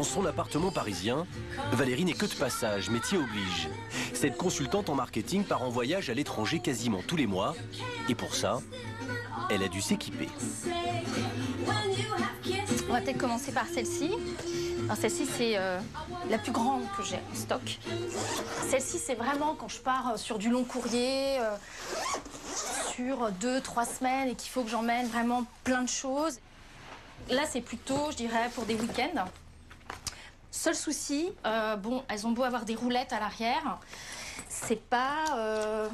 Dans son appartement parisien, Valérie n'est que de passage, métier oblige. Cette consultante en marketing part en voyage à l'étranger quasiment tous les mois. Et pour ça, elle a dû s'équiper. On va peut-être commencer par celle-ci. Alors celle-ci, c'est la plus grande que j'ai en stock. Celle-ci, c'est vraiment quand je pars sur du long courrier, sur 2-3 semaines et qu'il faut que j'emmène vraiment plein de choses. Là, c'est plutôt, je dirais, pour des week-ends. Seul souci, bon, elles ont beau avoir des roulettes à l'arrière, c'est pas...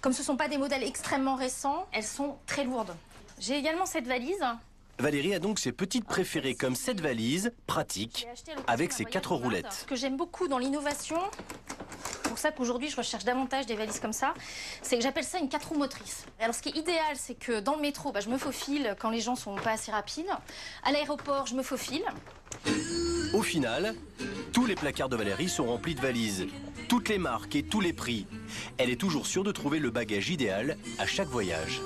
comme ce ne sont pas des modèles extrêmement récents, elles sont très lourdes. J'ai également cette valise. Valérie a donc ses petites préférées comme cette valise, pratique, avec ses 4 roulettes. Ce que j'aime beaucoup dans l'innovation, c'est pour ça qu'aujourd'hui je recherche davantage des valises comme ça, c'est que j'appelle ça une 4 roues motrices. Alors ce qui est idéal, c'est que dans le métro, je me faufile quand les gens sont pas assez rapides. À l'aéroport, je me faufile. Au final, tous les placards de Valérie sont remplis de valises. Toutes les marques et tous les prix. Elle est toujours sûre de trouver le bagage idéal à chaque voyage.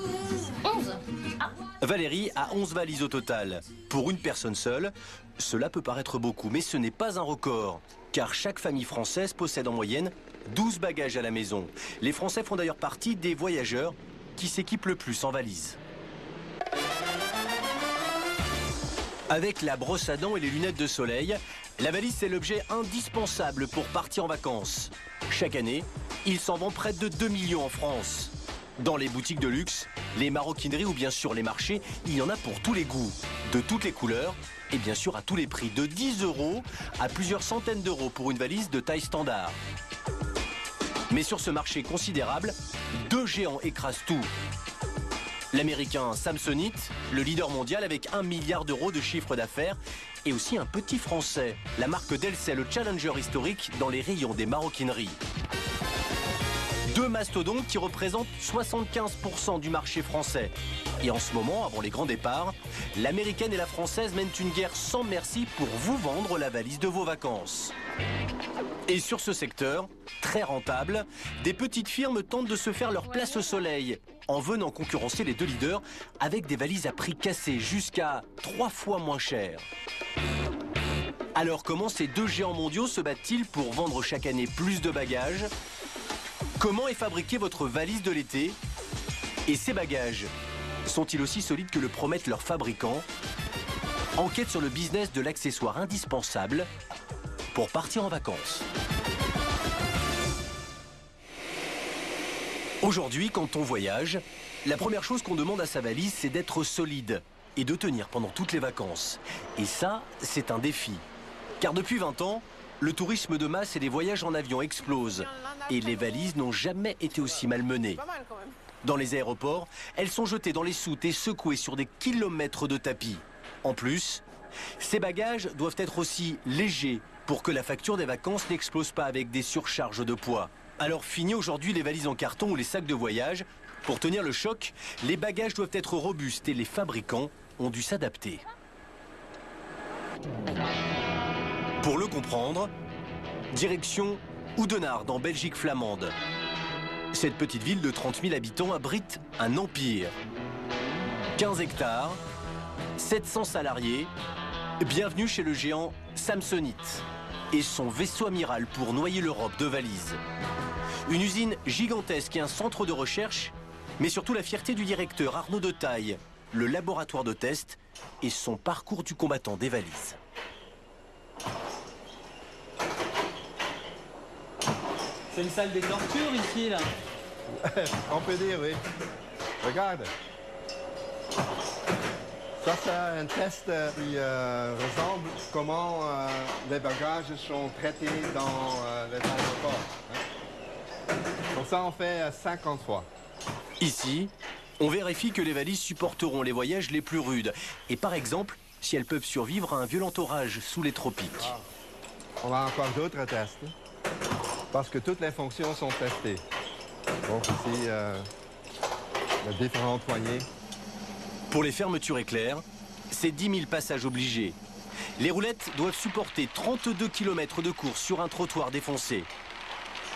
11. Ah. Valérie a 11 valises au total. Pour une personne seule, cela peut paraître beaucoup, mais ce n'est pas un record. Car chaque famille française possède en moyenne 12 bagages à la maison. Les Français font d'ailleurs partie des voyageurs qui s'équipent le plus en valises. Avec la brosse à dents et les lunettes de soleil, la valise c'est l'objet indispensable pour partir en vacances. Chaque année, il s'en vend près de 2 millions en France. Dans les boutiques de luxe, les maroquineries ou bien sûr les marchés, il y en a pour tous les goûts, de toutes les couleurs et bien sûr à tous les prix, de 10 € à plusieurs centaines d'euros pour une valise de taille standard. Mais sur ce marché considérable, 2 géants écrasent tout. L'américain Samsonite, le leader mondial avec 1 milliard d'euros de chiffre d'affaires, et aussi un petit français, la marque Delcey, le challenger historique dans les rayons des maroquineries. 2 mastodontes qui représentent 75% du marché français. Et en ce moment, avant les grands départs, l'américaine et la française mènent une guerre sans merci pour vous vendre la valise de vos vacances. Et sur ce secteur, très rentable, des petites firmes tentent de se faire leur place au soleil en venant concurrencer les 2 leaders avec des valises à prix cassé jusqu'à 3 fois moins cher. Alors comment ces 2 géants mondiaux se battent-ils pour vendre chaque année plus de bagages ? Comment est fabriquée votre valise de l'été? Et ces bagages sont-ils aussi solides que le promettent leurs fabricants? Enquête sur le business de l'accessoire indispensable pour partir en vacances. Aujourd'hui, quand on voyage, la première chose qu'on demande à sa valise, c'est d'être solide et de tenir pendant toutes les vacances. Et ça, c'est un défi. Car depuis 20 ans, le tourisme de masse et les voyages en avion explosent. Et les valises n'ont jamais été aussi malmenées. Dans les aéroports, elles sont jetées dans les soutes et secouées sur des kilomètres de tapis. En plus, ces bagages doivent être aussi légers pour que la facture des vacances n'explose pas avec des surcharges de poids. Alors fini aujourd'hui les valises en carton ou les sacs de voyage. Pour tenir le choc, les bagages doivent être robustes et les fabricants ont dû s'adapter. Pour le comprendre, direction Oudenaarde en Belgique flamande. Cette petite ville de 30 000 habitants abrite un empire. 15 hectares, 700 salariés, bienvenue chez le géant Samsonite et son vaisseau amiral pour noyer l'Europe de valises. Une usine gigantesque et un centre de recherche, mais surtout la fierté du directeur Arnaud de Taille, le laboratoire de test et son parcours du combattant des valises. C'est une salle des tortures ici, là. On peut dire, oui. Regarde. Ça, c'est un test qui ressemble comment les bagages sont traités dans les aéroports. Hein. Donc ça, on fait 50 fois. Ici, on vérifie que les valises supporteront les voyages les plus rudes. Et par exemple, si elles peuvent survivre à un violent orage sous les tropiques. Ah. On a encore d'autres tests. Parce que toutes les fonctions sont testées. Donc ici, les différentes poignées. Pour les fermetures éclairs, c'est 10 000 passages obligés. Les roulettes doivent supporter 32 km de course sur un trottoir défoncé.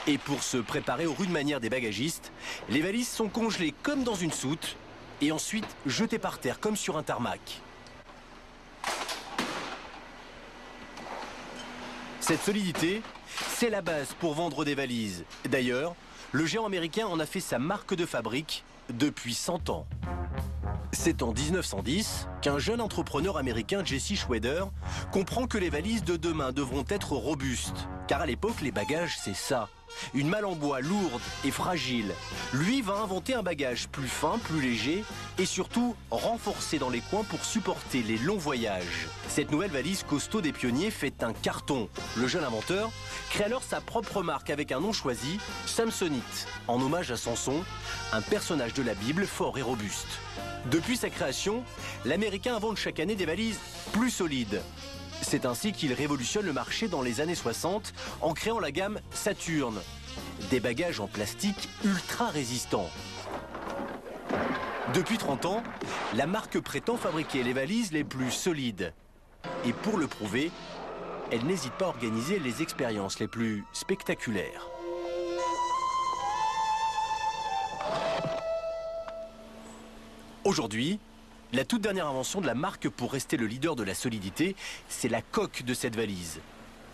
Et pour se préparer aux rudes manières des bagagistes, les valises sont congelées comme dans une soute et ensuite jetées par terre comme sur un tarmac. Cette solidité, c'est la base pour vendre des valises. D'ailleurs, le géant américain en a fait sa marque de fabrique depuis 100 ans. C'est en 1910 qu'un jeune entrepreneur américain, Jesse Schroeder, comprend que les valises de demain devront être robustes. Car à l'époque, les bagages, c'est ça. Une malle en bois lourde et fragile. Lui va inventer un bagage plus fin, plus léger et surtout renforcé dans les coins pour supporter les longs voyages. Cette nouvelle valise costaud des pionniers fait un carton. Le jeune inventeur crée alors sa propre marque avec un nom choisi, Samsonite, en hommage à Samson, un personnage de la Bible fort et robuste. Depuis sa création, l'Américain invente chaque année des valises plus solides. C'est ainsi qu'il révolutionne le marché dans les années 60 en créant la gamme Saturn. Des bagages en plastique ultra résistants. Depuis 30 ans, la marque prétend fabriquer les valises les plus solides. Et pour le prouver, elle n'hésite pas à organiser les expériences les plus spectaculaires. Aujourd'hui, la toute dernière invention de la marque pour rester le leader de la solidité, c'est la coque de cette valise.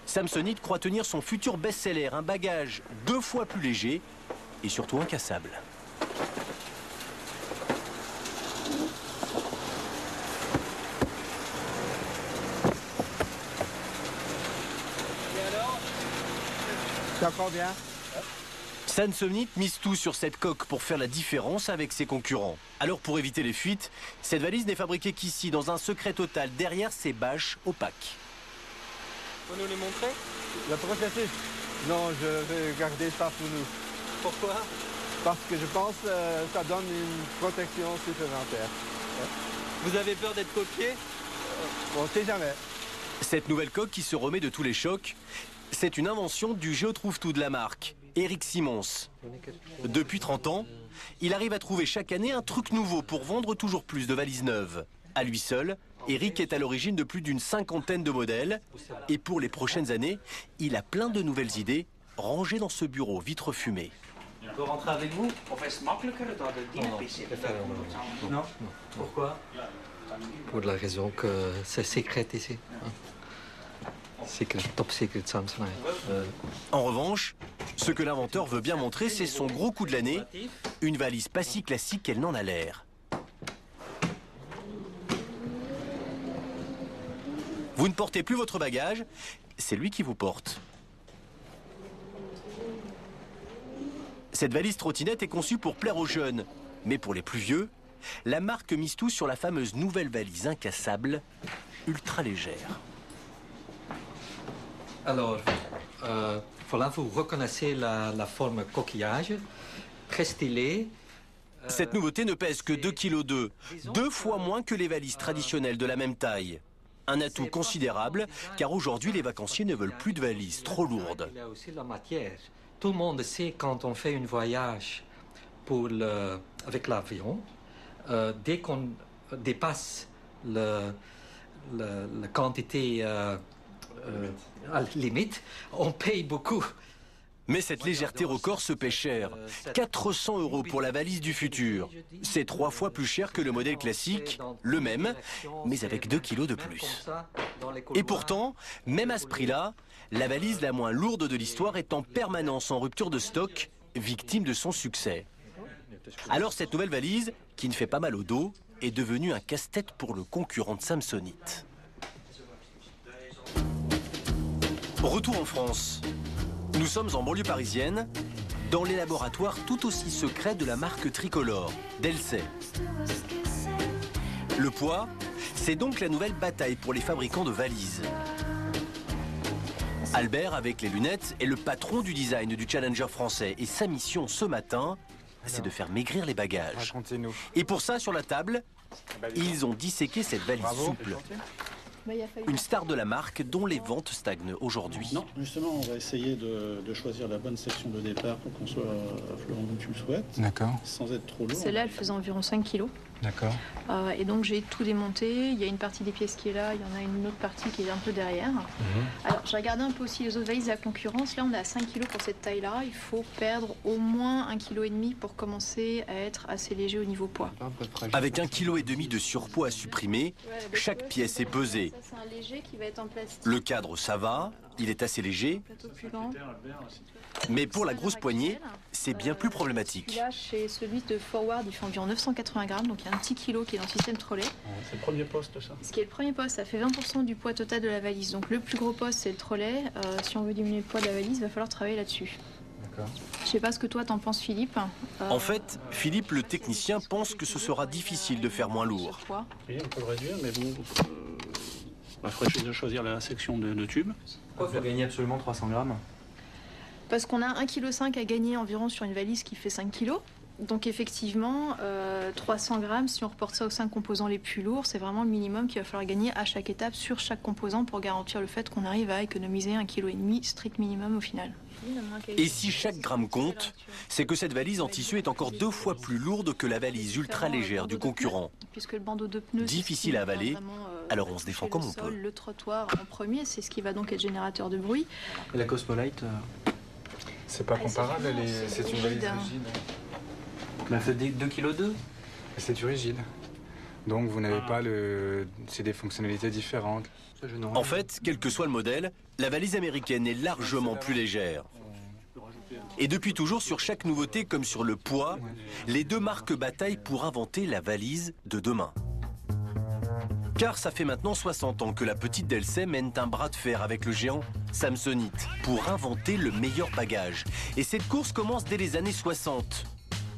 Samsonite croit tenir son futur best-seller, un bagage 2 fois plus léger et surtout incassable. Et alors? Ça prend bien. Samsonite mise tout sur cette coque pour faire la différence avec ses concurrents. Alors pour éviter les fuites, cette valise n'est fabriquée qu'ici, dans un secret total, derrière ces bâches opaques. Faut nous les montrer? Le processus? Non, je vais garder ça pour nous. Pourquoi? Parce que je pense que ça donne une protection supplémentaire. Vous avez peur d'être copié? On ne sait jamais. Cette nouvelle coque qui se remet de tous les chocs, c'est une invention du géotrouve-tout de la marque, Eric Simons. Depuis 30 ans, il arrive à trouver chaque année un truc nouveau pour vendre toujours plus de valises neuves. À lui seul, Eric est à l'origine de plus d'une 50aine de modèles. Et pour les prochaines années, il a plein de nouvelles idées rangées dans ce bureau vitre fumée. On peut rentrer avec vous? Non. Pourquoi? Pour la raison que c'est secret ici. Secret, top secret Samsonite. En revanche, ce que l'inventeur veut bien montrer, c'est son gros coup de l'année, une valise pas si classique qu'elle n'en a l'air. Vous ne portez plus votre bagage, c'est lui qui vous porte. Cette valise trottinette est conçue pour plaire aux jeunes, mais pour les plus vieux, la marque mise tout sur la fameuse nouvelle valise incassable, ultra légère. Alors, voilà, vous reconnaissez la forme coquillage, très stylée. Cette nouveauté ne pèse que 2,2 kg, 2 fois moins que les valises traditionnelles de la même taille. Un atout considérable, car aujourd'hui les vacanciers ne veulent plus de valises trop lourdes. Il y a aussi la matière. Tout le monde sait quand on fait un voyage avec l'avion, dès qu'on dépasse la quantité à la limite, on paye beaucoup. Mais cette légèreté record se paie cher. 400 € pour la valise du futur. C'est 3 fois plus cher que le modèle classique, le même, mais avec 2 kilos de plus. Et pourtant, même à ce prix-là, la valise la moins lourde de l'histoire est en permanence en rupture de stock, victime de son succès. Alors cette nouvelle valise, qui ne fait pas mal au dos, est devenue un casse-tête pour le concurrent de Samsonite. Retour en France. Nous sommes en banlieue parisienne, dans les laboratoires tout aussi secrets de la marque tricolore, Delsay. Le poids, c'est donc la nouvelle bataille pour les fabricants de valises. Albert, avec les lunettes, est le patron du design du Challenger français. Et sa mission ce matin, c'est de faire maigrir les bagages. Et pour ça, sur la table, ils ont disséqué cette valise souple. Une star de la marque dont les ventes stagnent aujourd'hui. Non, justement, on va essayer de choisir la bonne section de départ pour qu'on soit affleurant comme tu le souhaites. D'accord. Sans être trop lourd. Celle-là, elle faisait environ 5 kilos. D'accord. Et donc j'ai tout démonté. Il y a une partie des pièces qui est là, il y en a une autre partie qui est un peu derrière. Alors j'ai regardé un peu aussi les autres valises de la concurrence. Là on est à 5 kilos pour cette taille-là. Il faut perdre au moins 1,5 kg pour commencer à être assez léger au niveau poids. Avec 1,5 kg de surpoids à supprimer, chaque pièce est pesée. Ça, c'est un léger qui va être en plastique. Le cadre, ça va, il est assez léger, Plateau plus lent. mais pour la grosse poignée, c'est bien plus problématique. Là, chez celui de Forward, il fait environ 980 grammes, donc il y a un petit kilo qui est dans le système trolley. C'est le premier poste, ça. Ce qui est le premier poste, ça fait 20% du poids total de la valise. Donc le plus gros poste, c'est le trolley. Si on veut diminuer le poids de la valise, il va falloir travailler là-dessus. D'accord. Je sais pas ce que toi t'en penses, Philippe. En fait, Philippe, le technicien, pense que ce sera difficile de faire moins lourd. Oui, on peut le réduire, mais bon, il faudrait choisir la section de tube. Pourquoi faut gagner absolument 300 grammes? Parce qu'on a 1,5 kg à gagner environ sur une valise qui fait 5 kg. Donc effectivement, 300 grammes, si on reporte ça aux 5 composants les plus lourds, c'est vraiment le minimum qu'il va falloir gagner à chaque étape sur chaque composant pour garantir le fait qu'on arrive à économiser 1,5 kg, strict minimum au final. Et si chaque gramme compte, c'est que cette valise en tissu est encore 2 fois plus lourde que la valise ultra légère du concurrent. Puisque le bandeau de pneus, Difficile à avaler, alors on se défend comme on peut. Le trottoir en premier, c'est ce qui va donc être générateur de bruit. Et la Cosmolite C'est pas comparable, c'est une valise rigide. Elle fait 2,2 kg. C'est du rigide. Donc vous n'avez pas le... C'est des fonctionnalités différentes. En fait, quel que soit le modèle, la valise américaine est largement plus légère. Et depuis toujours, sur chaque nouveauté comme sur le poids, les deux marques bataillent pour inventer la valise de demain. Car ça fait maintenant 60 ans que la petite Delsey mène un bras de fer avec le géant Samsonite pour inventer le meilleur bagage. Et cette course commence dès les années 60.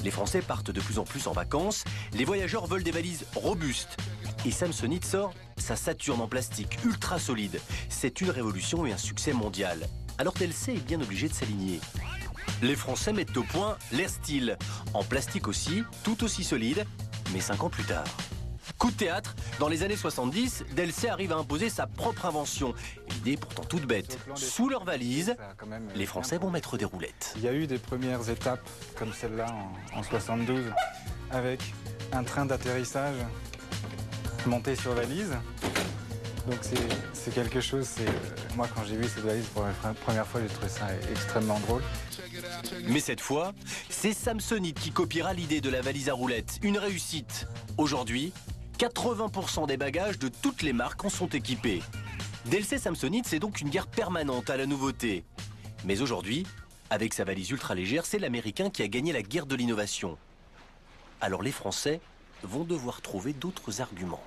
Les Français partent de plus en plus en vacances, les voyageurs veulent des valises robustes. Et Samsonite sort sa Saturn en plastique ultra solide. C'est une révolution et un succès mondial. Alors Delsey est bien obligé de s'aligner. Les Français mettent au point l'Air Steel, en plastique aussi, tout aussi solide, mais 5 ans plus tard. Coup de théâtre, dans les années 70, Delsey arrive à imposer sa propre invention. L'idée pourtant toute bête. Sous leur valise, les Français vont mettre des roulettes. Il y a eu des premières étapes comme celle-là en 72 avec un train d'atterrissage monté sur valise. Donc c'est quelque chose, moi quand j'ai vu cette valise pour la première fois, j'ai trouvé ça extrêmement drôle. Mais cette fois, c'est Samsonite qui copiera l'idée de la valise à roulettes. Une réussite. Aujourd'hui, 80% des bagages de toutes les marques en sont équipés. Delsey Samsonite, c'est donc une guerre permanente à la nouveauté. Mais aujourd'hui, avec sa valise ultra légère, c'est l'Américain qui a gagné la guerre de l'innovation. Alors les Français vont devoir trouver d'autres arguments.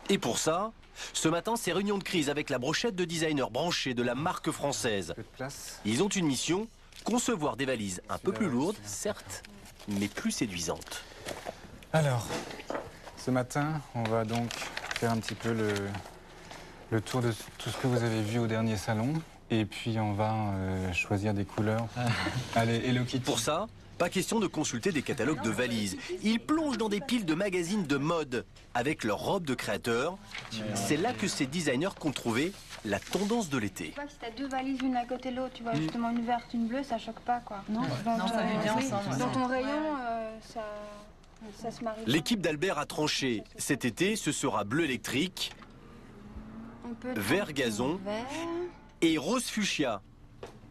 Et pour ça, ce matin, c'est réunion de crise avec la brochette de designers branchés de la marque française. Ils ont une mission, concevoir des valises un peu plus lourdes, certes, mais plus séduisantes. Alors, ce matin, on va donc faire un petit peu le tour de tout ce que vous avez vu au dernier salon. Et puis on va choisir des couleurs. Allez, Hello Kitty. Pour ça, pas question de consulter des catalogues de valises. Ils plongent dans des piles de magazines de mode avec leurs robes de créateurs. C'est là que ces designers comptent trouver la tendance de l'été. Tu vois, si t'as deux valises l'une à côté de l'autre, tu vois justement une verte, une bleue, ça choque pas quoi. Non, ça va bien ensemble. Dans ton rayon, ça se marie. L'équipe d'Albert a tranché. Cet été, ce sera bleu électrique, vert gazon et rose fuchsia.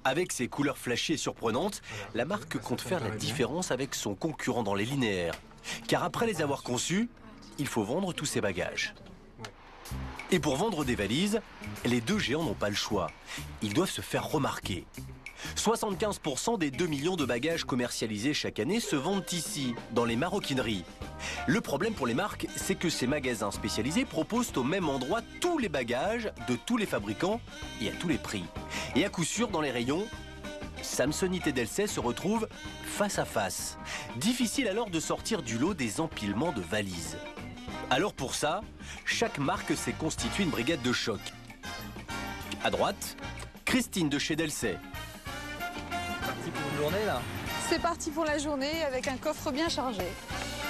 Avec ses couleurs flashy et surprenantes, la marque compte faire la différence avec son concurrent dans les linéaires. Car après les avoir conçus, il faut vendre tous ses bagages. Et pour vendre des valises, les deux géants n'ont pas le choix. Ils doivent se faire remarquer. 75% des 2 millions de bagages commercialisés chaque année se vendent ici, dans les maroquineries. Le problème pour les marques, c'est que ces magasins spécialisés proposent au même endroit tous les bagages de tous les fabricants et à tous les prix. Et à coup sûr, dans les rayons, Samsonite et Delsey se retrouvent face à face. Difficile alors de sortir du lot des empilements de valises. Alors pour ça, chaque marque s'est constituée une brigade de choc. À droite, Christine de chez Delsey. Parti pour une journée là? C'est parti pour la journée avec un coffre bien chargé.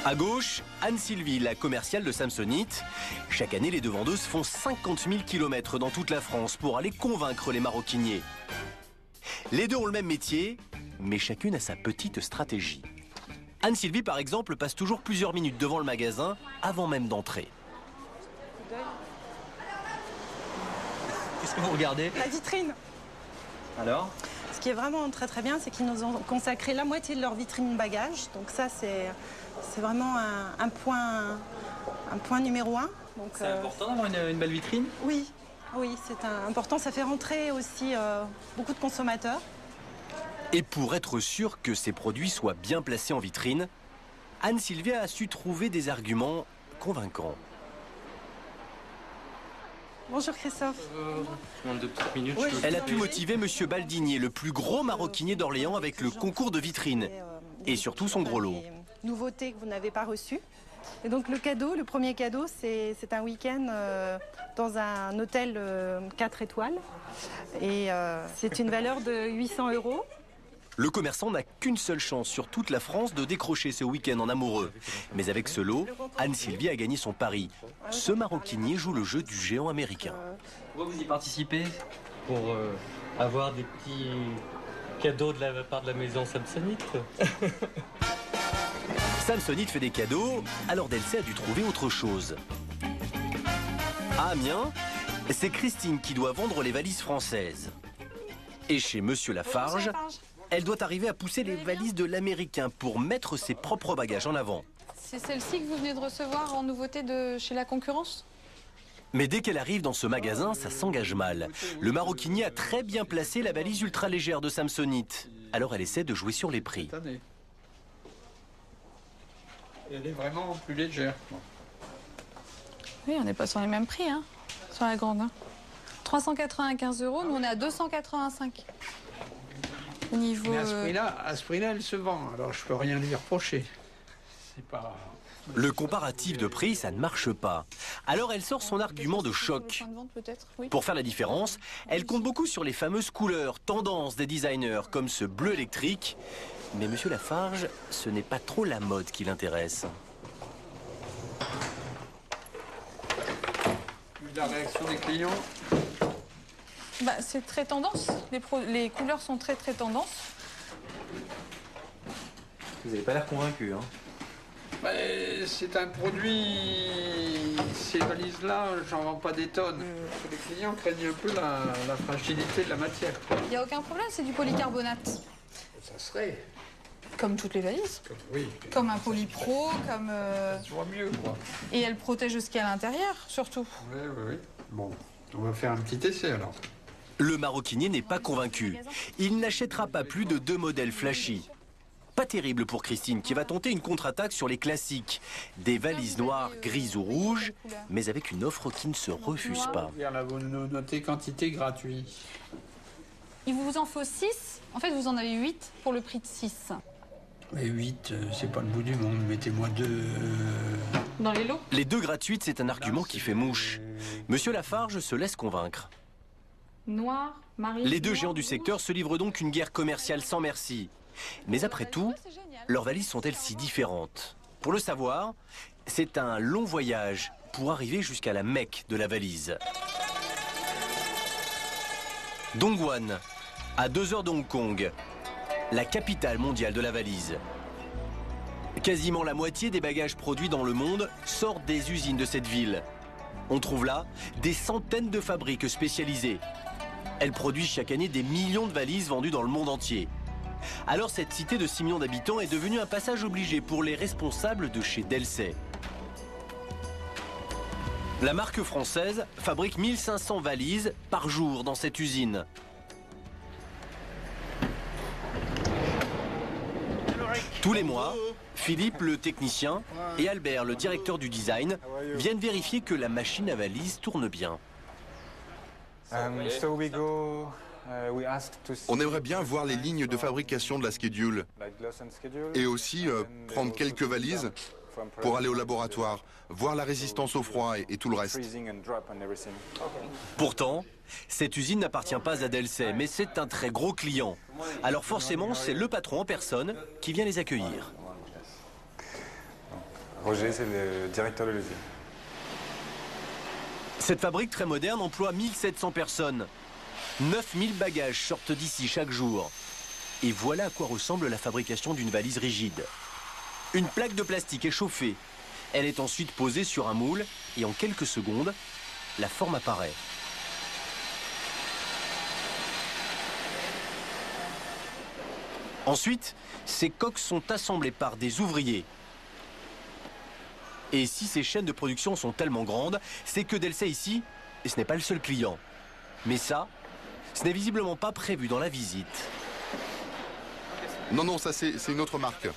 À gauche, Anne-Sylvie, la commerciale de Samsonite. Chaque année, les deux vendeuses font 50 000 km dans toute la France pour aller convaincre les maroquiniers. Les deux ont le même métier, mais chacune a sa petite stratégie. Anne-Sylvie, par exemple, passe toujours plusieurs minutes devant le magasin avant même d'entrer. Qu'est-ce que vous regardez? La vitrine. Alors? Ce qui est vraiment très très bien, c'est qu'ils nous ont consacré la moitié de leur vitrine bagage. Donc ça, c'est vraiment un point numéro 1. Donc, C'est important d'avoir une belle vitrine? Oui, oui, c'est important. Ça fait rentrer aussi beaucoup de consommateurs. Et pour être sûr que ces produits soient bien placés en vitrine, Anne-Sylvia a su trouver des arguments convaincants. Bonjour Christophe. Je demande 2 petites minutes. Oui, Elle a pu motiver Monsieur Baldinier, le plus gros maroquinier d'Orléans, avec le concours de vitrine. Et surtout son gros lot. Nouveautés que vous n'avez pas reçues. Et donc le cadeau, le premier cadeau, c'est un week-end dans un hôtel 4 étoiles. Et c'est une valeur de 800 €. Le commerçant n'a qu'une seule chance sur toute la France de décrocher ce week-end en amoureux. Mais avec ce lot, Anne-Sylvie a gagné son pari. Ce maroquinier joue le jeu du géant américain. Pourquoi vous y participez? Pour avoir des petits cadeaux de la part de la maison Samsonite. Samsonite fait des cadeaux, alors Delcey a dû trouver autre chose. À Amiens, c'est Christine qui doit vendre les valises françaises. Et chez Monsieur Lafarge, elle doit arriver à pousser les valises de l'américain pour mettre ses propres bagages en avant. C'est celle-ci que vous venez de recevoir en nouveauté de chez la concurrence? Mais dès qu'elle arrive dans ce magasin, ça s'engage mal. Le maroquinier a très bien placé la valise ultra légère de Samsonite. Alors elle essaie de jouer sur les prix. Elle est vraiment plus légère. Oui, on n'est pas sur les mêmes prix, hein, sur la grande. 395 €, nous on est à 285. Au niveau. Mais à ce prix-là, elle se vend. Alors je peux rien lui reprocher. C'est pas. Le comparatif de prix, ça ne marche pas. Alors elle sort son argument de choc. Pour faire la différence, elle compte beaucoup sur les fameuses couleurs, tendances des designers, comme ce bleu électrique. Mais Monsieur Lafarge, ce n'est pas trop la mode qui l'intéresse. La réaction des clients? Bah, c'est très tendance. Les couleurs sont très tendance. Vous n'avez pas l'air convaincu, hein? C'est un produit, ces valises-là, j'en vends pas des tonnes. Les clients craignent un peu la fragilité de la matière. Il n'y a aucun problème, c'est du polycarbonate. Ça serait. Comme toutes les valises. Oui. Comme un polypro, comme... Tu vois mieux, quoi. Et elle protège ce qu'il y a à l'intérieur, surtout. Oui. Bon, on va faire un petit essai, alors. Le maroquinier n'est pas convaincu. Il n'achètera pas plus de 2 modèles flashy. Pas terrible pour Christine, qui va tenter une contre-attaque sur les classiques. Des valises noires, grises ou rouges, mais avec une offre qui ne se refuse pas. Là, vous notez quantité gratuite. Il vous en faut 6. En fait, vous en avez 8 pour le prix de 6. Mais 8, c'est pas le bout du monde. Mettez-moi 2... Dans les lots? Les 2 gratuites, c'est un argument qui fait mouche. Monsieur Lafarge se laisse convaincre. Noir, marine... Les 2 géants du secteur se livrent donc une guerre commerciale sans merci. Mais après tout, leurs valises sont-elles si différentes? Pour le savoir, c'est un long voyage pour arriver jusqu'à la Mecque de la valise. Dongguan, à 2 heures d'Hong Kong, la capitale mondiale de la valise. Quasiment la moitié des bagages produits dans le monde sortent des usines de cette ville. On trouve là des centaines de fabriques spécialisées. Elles produisent chaque année des millions de valises vendues dans le monde entier. Alors cette cité de 6 millions d'habitants est devenue un passage obligé pour les responsables de chez Delcey. La marque française fabrique 1500 valises par jour dans cette usine. Tous les mois, Philippe, le technicien, et Albert, le directeur du design, viennent vérifier que la machine à valises tourne bien. On aimerait bien voir les lignes de fabrication de la schedule et aussi prendre quelques valises pour aller au laboratoire, voir la résistance au froid et tout le reste. Pourtant, cette usine n'appartient pas à Delcey, mais c'est un très gros client. Alors forcément, c'est le patron en personne qui vient les accueillir. Roger, c'est le directeur de l'usine. Cette fabrique très moderne emploie 1700 personnes. 9000 bagages sortent d'ici chaque jour. Et voilà à quoi ressemble la fabrication d'une valise rigide. Une plaque de plastique est chauffée. Elle est ensuite posée sur un moule et en quelques secondes, la forme apparaît. Ensuite, ces coques sont assemblées par des ouvriers. Et si ces chaînes de production sont tellement grandes, c'est que Delsey ici, et ce n'est pas le seul client. Mais ça, ce n'est visiblement pas prévu dans la visite. Non, non, ça c'est une autre marque.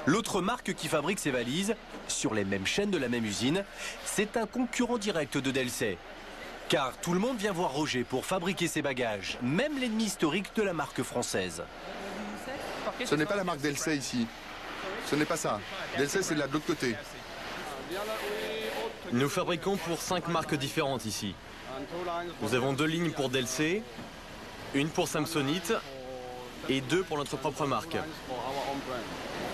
L'autre marque qui fabrique ces valises, sur les mêmes chaînes de la même usine, c'est un concurrent direct de Delsey. Car tout le monde vient voir Roger pour fabriquer ses bagages, même l'ennemi historique de la marque française. Ce n'est pas la marque Delsey ici. Ce n'est pas ça. Delsey, c'est là de l'autre côté. Nous fabriquons pour 5 marques différentes ici. Nous avons 2 lignes pour Delsey, une pour Samsonite et 2 pour notre propre marque.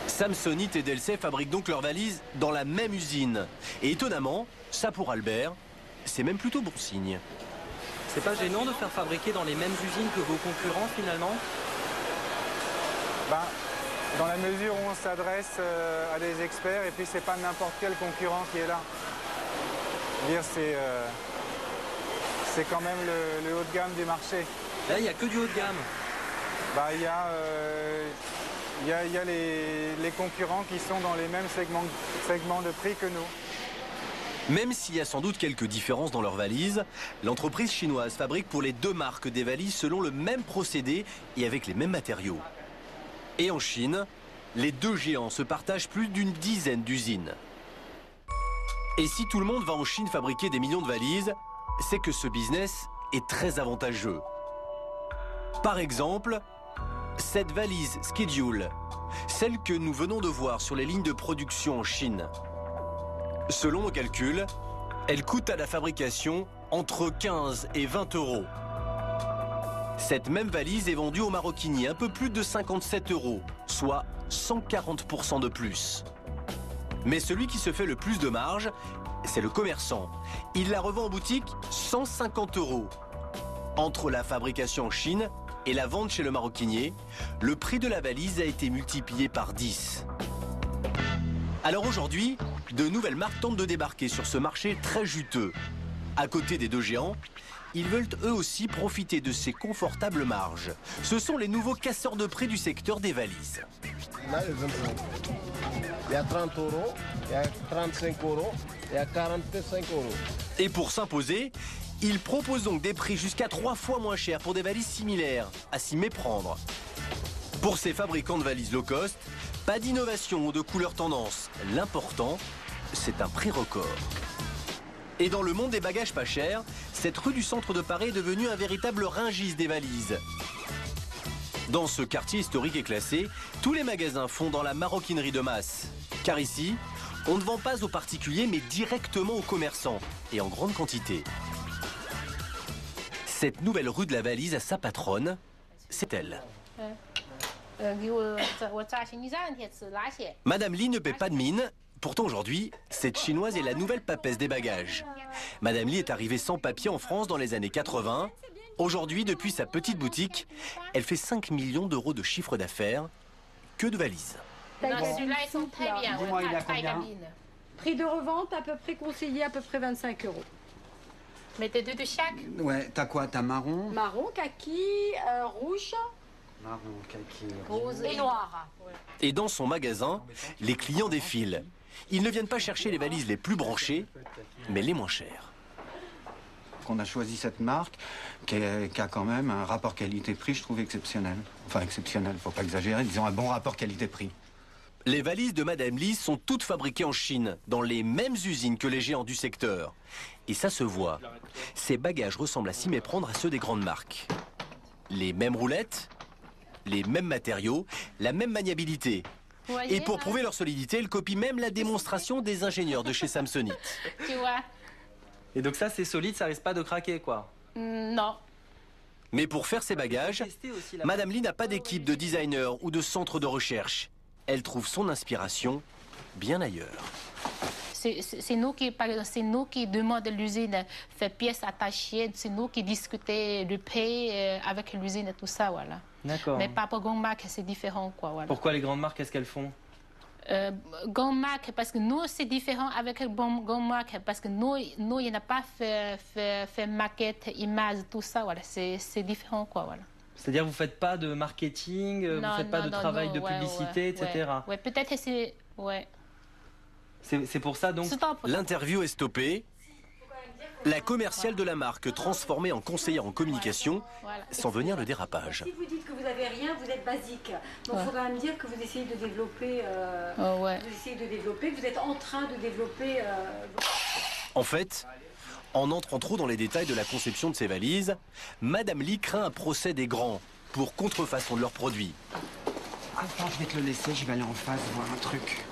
Samsonite et Delsey fabriquent donc leurs valises dans la même usine. Et étonnamment, ça pour Albert, c'est même plutôt bon signe. C'est pas gênant de faire fabriquer dans les mêmes usines que vos concurrents finalement? Ben, dans la mesure où on s'adresse à des experts et puis c'est pas n'importe quel concurrent qui est là. C'est quand même le haut de gamme du marché. Là, il n'y a que du haut de gamme. Bah, il y a les concurrents qui sont dans les mêmes segments de prix que nous. Même s'il y a sans doute quelques différences dans leurs valises, l'entreprise chinoise fabrique pour les 2 marques des valises selon le même procédé et avec les mêmes matériaux. Et en Chine, les 2 géants se partagent plus d'une dizaine d'usines. Et si tout le monde va en Chine fabriquer des millions de valises, c'est que ce business est très avantageux. Par exemple, cette valise Schedule, celle que nous venons de voir sur les lignes de production en Chine. Selon nos calculs, elle coûte à la fabrication entre 15 et 20 euros. Cette même valise est vendue au maroquinier un peu plus de 57 euros, soit 140% de plus. Mais celui qui se fait le plus de marge, c'est le commerçant. Il la revend en boutique 150 euros. Entre la fabrication en Chine et la vente chez le maroquinier, le prix de la valise a été multiplié par 10. Alors aujourd'hui, de nouvelles marques tentent de débarquer sur ce marché très juteux. À côté des 2 géants, ils veulent eux aussi profiter de ces confortables marges. Ce sont les nouveaux casseurs de prix du secteur des valises. Là, il y a 30 euros, il y a 35 euros, il y a 45 euros. Et pour s'imposer, ils proposent donc des prix jusqu'à 3 fois moins chers pour des valises similaires, à s'y méprendre. Pour ces fabricants de valises low cost, pas d'innovation ou de couleur tendance. L'important, c'est un prix record. Et dans le monde des bagages pas chers, cette rue du centre de Paris est devenue un véritable Rungis des valises. Dans ce quartier historique et classé, tous les magasins font dans la maroquinerie de masse. Car ici, on ne vend pas aux particuliers, mais directement aux commerçants, et en grande quantité. Cette nouvelle rue de la valise a sa patronne, c'est elle. Madame Li ne paie pas de mine. Pourtant aujourd'hui, cette chinoise est la nouvelle papesse des bagages. Madame Li est arrivée sans papier en France dans les années 80. Aujourd'hui, depuis sa petite boutique, elle fait 5 millions d'euros de chiffre d'affaires. Que de valises. Celui-là, ils sont très bien. Dis-moi, il a combien? Prix de revente à peu près conseillé, à peu près 25 euros. Mettez 2 de chaque. Ouais, t'as quoi? T'as marron? Marron, kaki, rouge. Marron, kaki, rose et noir. Et dans son magasin, les clients défilent. Ils ne viennent pas chercher les valises les plus branchées, mais les moins chères. On a choisi cette marque qui a quand même un rapport qualité-prix, je trouve, exceptionnel. Enfin, exceptionnel, faut pas exagérer, disons un bon rapport qualité-prix. Les valises de Madame Li sont toutes fabriquées en Chine, dans les mêmes usines que les géants du secteur. Et ça se voit. Ces bagages ressemblent à s'y méprendre à ceux des grandes marques. Les mêmes roulettes, les mêmes matériaux, la même maniabilité. Et pour prouver leur solidité, elle copie même la démonstration des ingénieurs de chez Samsonite. Tu vois? Et donc ça, c'est solide, ça risque pas de craquer, quoi? Non. Mais pour faire ces bagages, Madame Li n'a pas d'équipe de designers ou de centre de recherche. Elle trouve son inspiration bien ailleurs. C'est nous qui demandons à l'usine de faire pièces attachées, c'est nous qui discutons le prix avec l'usine et tout ça, voilà. D'accord. Mais pas pour grande marque, c'est différent, quoi, voilà. Pourquoi les grandes marques, qu'est-ce qu'elles font? Grande marque, parce que nous, c'est différent avec grande marque, parce que nous, il n'y a pas fait maquette, image, tout ça, voilà. C'est différent, quoi, voilà. C'est-à-dire vous ne faites pas de marketing, vous ne faites pas de travail de publicité, etc. Ouais, peut-être c'est... Ouais. C'est pour ça donc. L'interview est stoppée. La commerciale de la marque, transformée en conseillère en communication, sans venir le dérapage. Si vous dites que vous n'avez rien, vous êtes basique. Donc il faut quand même dire que vous essayez de développer, que vous êtes en train de développer. En fait, en entrant trop dans les détails de la conception de ces valises, Madame Lee craint un procès des grands pour contrefaçon de leurs produits. Attends, je vais te le laisser, je vais aller en face voir un truc.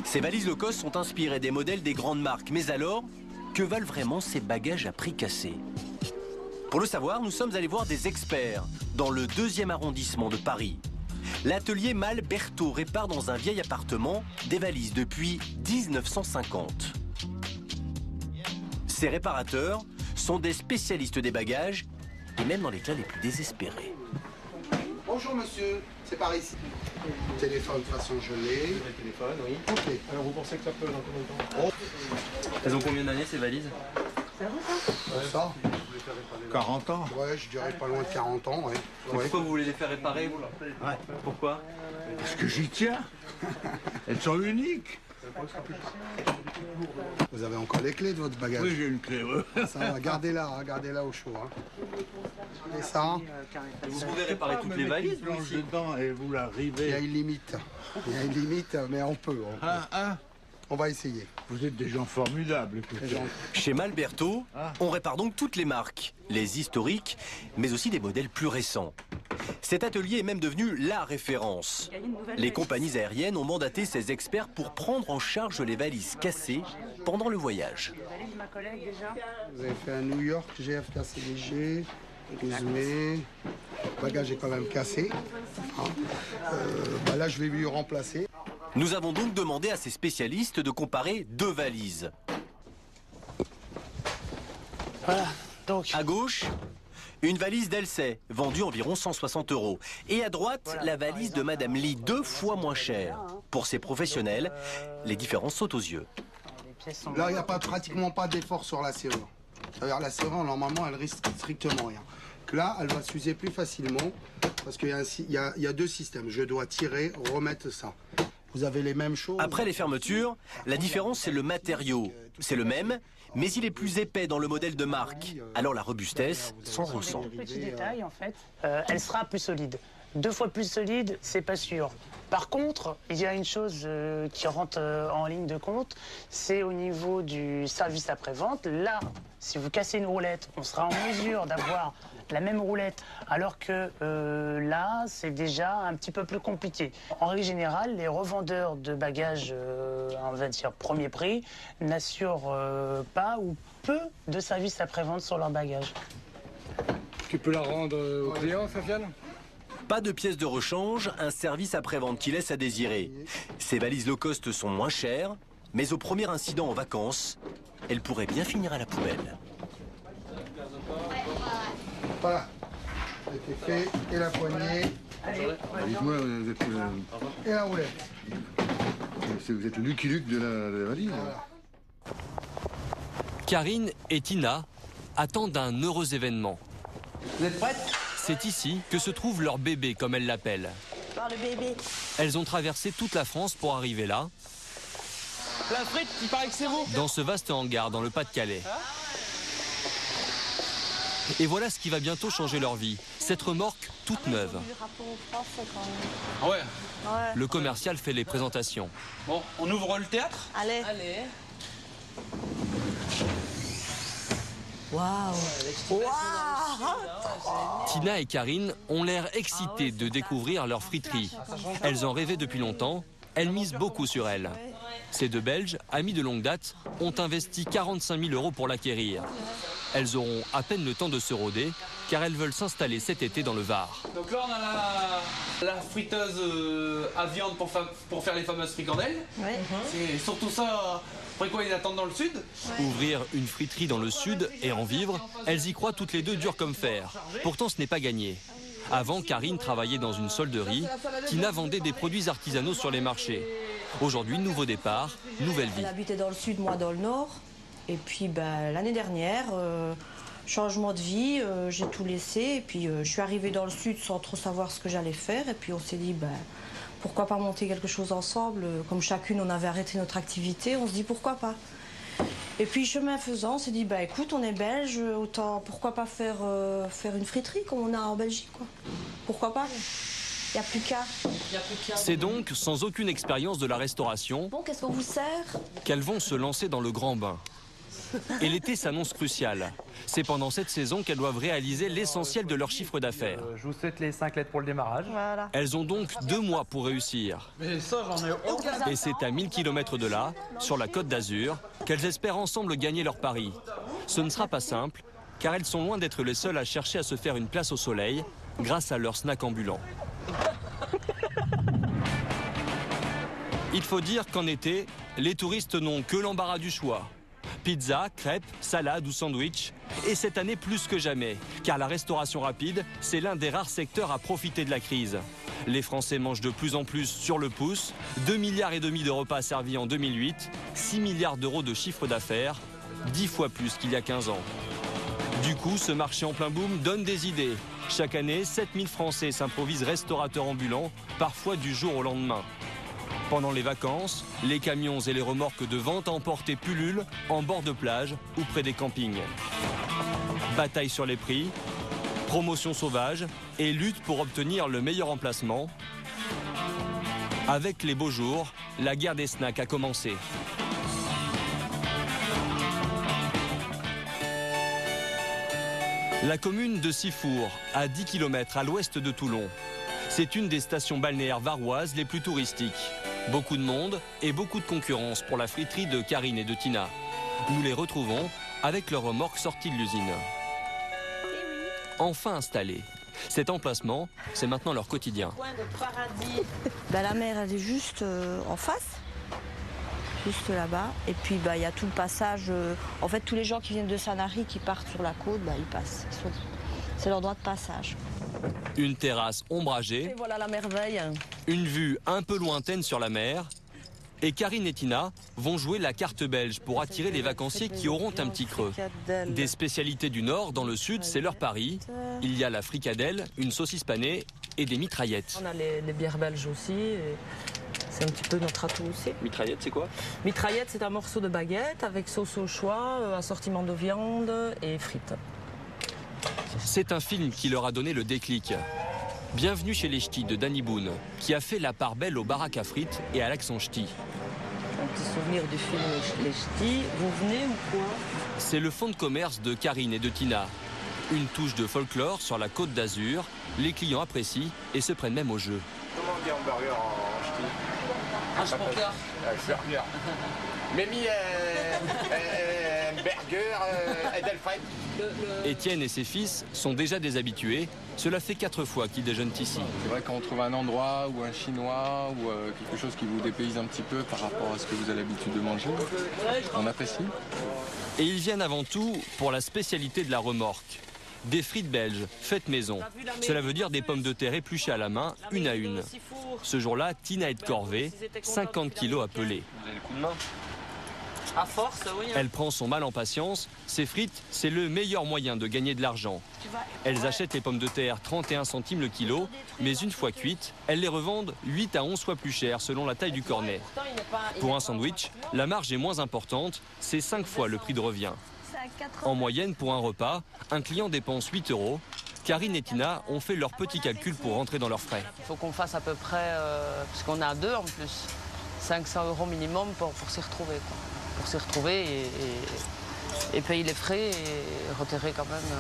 Ces valises low cost sont inspirées des modèles des grandes marques. Mais alors, que valent vraiment ces bagages à prix cassé? Pour le savoir, nous sommes allés voir des experts dans le 2e arrondissement de Paris. L'atelier Mal Berthaud répare dans un vieil appartement des valises depuis 1950. Ces réparateurs sont des spécialistes des bagages et même dans les cas les plus désespérés. Bonjour monsieur, c'est par ici. Téléphone façon gelée. Téléphone, oui. Ok. Alors vous pensez que ça peut dans combien de temps? Elles ont combien d'années ces valises? Ça 40 ans. Ouais, je dirais pas loin de 40 ans, ouais. Pourquoi vous voulez les faire réparer? Ouais. Pourquoi? Parce que j'y tiens. Elles sont uniques. Vous avez encore les clés de votre bagage? Oui, j'ai une clé, ouais. Ça va, gardez-la au chaud. Hein. Et ça? Vous pouvez réparer toutes les valises, vous aussi? Dedans et vous la rivez. Il y a une limite. Mais on peut. On va essayer. Vous êtes des gens formidables. Chez Mal Berthaud, on répare donc toutes les marques, les historiques, mais aussi des modèles plus récents. Cet atelier est même devenu la référence. Les compagnies aériennes ont mandaté ces experts pour prendre en charge les valises cassées pendant le voyage. Vous avez fait à New York, GFK CDG, 12 mai. Le bagage est quand même cassé. Là, je vais lui remplacer. Nous avons donc demandé à ces spécialistes de comparer 2 valises. Voilà, donc. À gauche, une valise d'Elsay, vendue environ 160 €. Et à droite, la valise de Madame Lee, 2 fois moins chère. Pour ces professionnels, les différences sautent aux yeux. Là, il n'y a pratiquement pas d'effort sur la serrure. C'est-à-dire la serrure, normalement, elle risque strictement rien. Là, elle va s'user plus facilement parce qu'il y a 2 systèmes. Je dois tirer, remettre ça. Vous avez les mêmes choses. Après les fermetures, la différence, c'est le matériau. C'est le même, mais il est plus épais dans le modèle de marque. Alors la robustesse s'en ressent. Petit détail, en fait, elle sera plus solide. 2 fois plus solide, c'est pas sûr. Par contre, il y a une chose qui rentre en ligne de compte, c'est au niveau du service après-vente. Là, si vous cassez une roulette, on sera en mesure d'avoir la même roulette, alors que là, c'est déjà un petit peu plus compliqué. En règle générale, les revendeurs de bagages, on va dire premier prix, n'assurent pas ou peu de services après-vente sur leurs bagages. Tu peux la rendre au client, Sofiane? Pas de pièces de rechange, un service après-vente qui laisse à désirer. Ces valises low cost sont moins chères, mais au premier incident en vacances, elles pourraient bien finir à la poubelle. Voilà, c'était fait, et la poignée. Dites-moi, vous êtes... Et la roulette. Vous êtes le Lucky Luke de la valise. Voilà. Karine et Tina attendent un heureux événement. Vous êtes prêtes? C'est ici que se trouve leur bébé, comme elles l'appellent. Par le bébé. Elles ont traversé toute la France pour arriver là. La frite, il paraît que c'est bon. Dans ce vaste hangar, dans le Pas-de-Calais. Et voilà ce qui va bientôt changer leur vie. Cette remorque toute neuve. Ouais. Le commercial fait les présentations. Bon, on ouvre le théâtre? Allez. Waouh. Tina et Karine ont l'air excitées de découvrir leur friterie. Elles en rêvaient depuis longtemps. Elles misent beaucoup sur elle. Ces 2 Belges, amis de longue date, ont investi 45 000 € pour l'acquérir. Elles auront à peine le temps de se rôder, car elles veulent s'installer cet été dans le Var. Donc là, on a la friteuse à viande pour faire les fameuses fricandelles. Ouais. C'est surtout ça, après quoi ils attendent dans le sud. Ouvrir une friterie dans le sud et en vivre, elles y croient toutes les 2 dures comme fer. Pourtant, ce n'est pas gagné. Avant, Karine travaillait dans une solderie. Tina vendait des produits artisanaux sur les marchés. Aujourd'hui, nouveau départ, nouvelle vie. Elle habitait dans le sud, moi dans le nord. Et puis l'année dernière, changement de vie, j'ai tout laissé. Et puis je suis arrivée dans le sud sans trop savoir ce que j'allais faire. Et puis on s'est dit, pourquoi pas monter quelque chose ensemble. Comme chacune, on avait arrêté notre activité, on se dit pourquoi pas. Et puis chemin faisant, on s'est dit, écoute, on est belge, autant pourquoi pas faire une friterie comme on a en Belgique, quoi. Pourquoi pas? Il n'y a plus qu'à. C'est donc sans aucune expérience de la restauration Bon, qu'est-ce qu'on vous sert? qu'elles vont se lancer dans le grand bain. Et l'été s'annonce crucial. C'est pendant cette saison qu'elles doivent réaliser l'essentiel de leur chiffre d'affaires. Je vous souhaite les 5 lettres pour le démarrage. Voilà. Elles ont donc 2 mois pour réussir. Mais ça, j'en ai aucun. Et c'est à 1000 km de là, sur la Côte d'Azur, qu'elles espèrent ensemble gagner leur pari. Ce ne sera pas simple, car elles sont loin d'être les seules à chercher à se faire une place au soleil grâce à leur snack ambulant. Il faut dire qu'en été, les touristes n'ont que l'embarras du choix. Pizza, crêpes, salades ou sandwich. Et cette année plus que jamais, car la restauration rapide, c'est l'un des rares secteurs à profiter de la crise. Les Français mangent de plus en plus sur le pouce, 2,5 milliards de repas servis en 2008, 6 milliards d'euros de chiffre d'affaires, 10 fois plus qu'il y a 15 ans. Du coup, ce marché en plein boom donne des idées. Chaque année, 7000 Français s'improvisent restaurateurs ambulants, parfois du jour au lendemain. Pendant les vacances, les camions et les remorques de vente à emporter pullulent en bord de plage ou près des campings. Bataille sur les prix, promotion sauvage et lutte pour obtenir le meilleur emplacement. Avec les beaux jours, la guerre des snacks a commencé. La commune de Sifour, à 10 km à l'ouest de Toulon. C'est une des stations balnéaires varoises les plus touristiques. Beaucoup de monde et beaucoup de concurrence pour la friterie de Karine et de Tina. Nous les retrouvons avec leur remorque sortie de l'usine. Enfin installés. Cet emplacement, c'est maintenant leur quotidien. La mer, elle est juste en face. Juste là-bas. Et puis il y a tout le passage. En fait, tous les gens qui viennent de Sanary, qui partent sur la côte, ils passent. C'est leur droit de passage. Une terrasse ombragée. Et voilà la merveille. Une vue un peu lointaine sur la mer. Et Karine et Tina vont jouer la carte belge pour attirer les vacanciers qui auront un petit creux. Des spécialités du Nord, dans le Sud, c'est leur pari. Il y a la fricadelle, une saucisse panée et des mitraillettes. On a les bières belges aussi. C'est un petit peu notre atout aussi. Mitraillette, c'est quoi? Mitraillette, c'est un morceau de baguette avec sauce au choix, assortiment de viande et frites. C'est un film qui leur a donné le déclic. Bienvenue chez les Ch'tis de Danny Boone, qui a fait la part belle au baraque à frites et à l'accent ch'ti. Un petit souvenir du film Les Ch'tis. Vous venez ou quoi? C'est le fonds de commerce de Karine et de Tina. Une touche de folklore sur la Côte d'Azur. Les clients apprécient et se prennent même au jeu. Comment on dit hamburger en ch'ti? Un hamburger. Burger. Mimi, burger, Edelfred. Étienne et ses fils sont déjà des habitués. Cela fait 4 fois qu'ils déjeunent ici. C'est vrai quand on trouve un endroit ou un chinois ou quelque chose qui vous dépayse un petit peu par rapport à ce que vous avez l'habitude de manger, on apprécie. Et ils viennent avant tout pour la spécialité de la remorque. Des frites belges, faites maison. Cela veut dire des pommes de terre épluchées à la main, une à une. Ce jour-là, Tina est de corvée, 50 kilos à peler. Vous avez le coup de main? À force, oui. Elle prend son mal en patience. Ces frites, c'est le meilleur moyen de gagner de l'argent. Elles achètent les pommes de terre 31 centimes le kilo, mais une fois cuites, elles les revendent 8 à 11 fois plus cher selon la taille du cornet. Pour un sandwich, la marge est moins importante, c'est 5 fois le prix de revient. En moyenne, pour un repas, un client dépense 8 €. Karine et Tina ont fait leur petit calcul pour rentrer dans leurs frais. Il faut qu'on fasse à peu près, parce qu'on est à 2 en plus, 500 € minimum pour s'y retrouver. Pour s'y retrouver et payer les frais et retirer quand même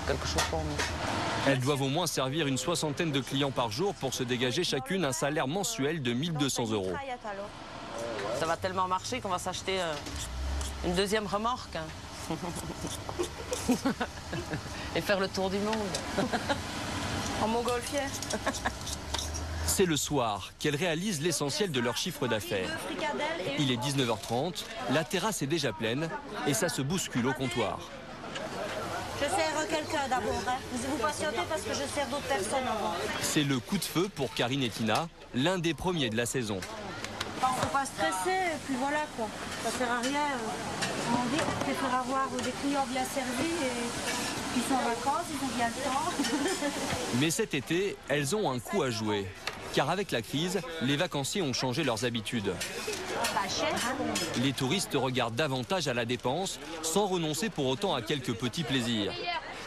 quelque chose pour nous. Elles doivent au moins servir une soixantaine de clients par jour pour se dégager chacune un salaire mensuel de 1 200 €. Ça va tellement marcher qu'on va s'acheter une deuxième remorque. Et faire le tour du monde. En montgolfière. C'est le soir qu'elles réalisent l'essentiel de leur chiffre d'affaires. Il est 19h30, la terrasse est déjà pleine et ça se bouscule au comptoir. Je sers quelqu'un d'abord. Vous patientez parce que je sers d'autres personnes avant. C'est le coup de feu pour Karine et Tina, l'un des premiers de la saison. Faut pas stresser et puis voilà quoi. Ça sert à rien. comment dire, on préfère avoir des clients bien servis et qui sont en vacances, ils ont bien le temps. Mais cet été, elles ont un coup à jouer. Car avec la crise, les vacanciers ont changé leurs habitudes. Pas cher, hein. Les touristes regardent davantage à la dépense, sans renoncer pour autant à quelques petits plaisirs.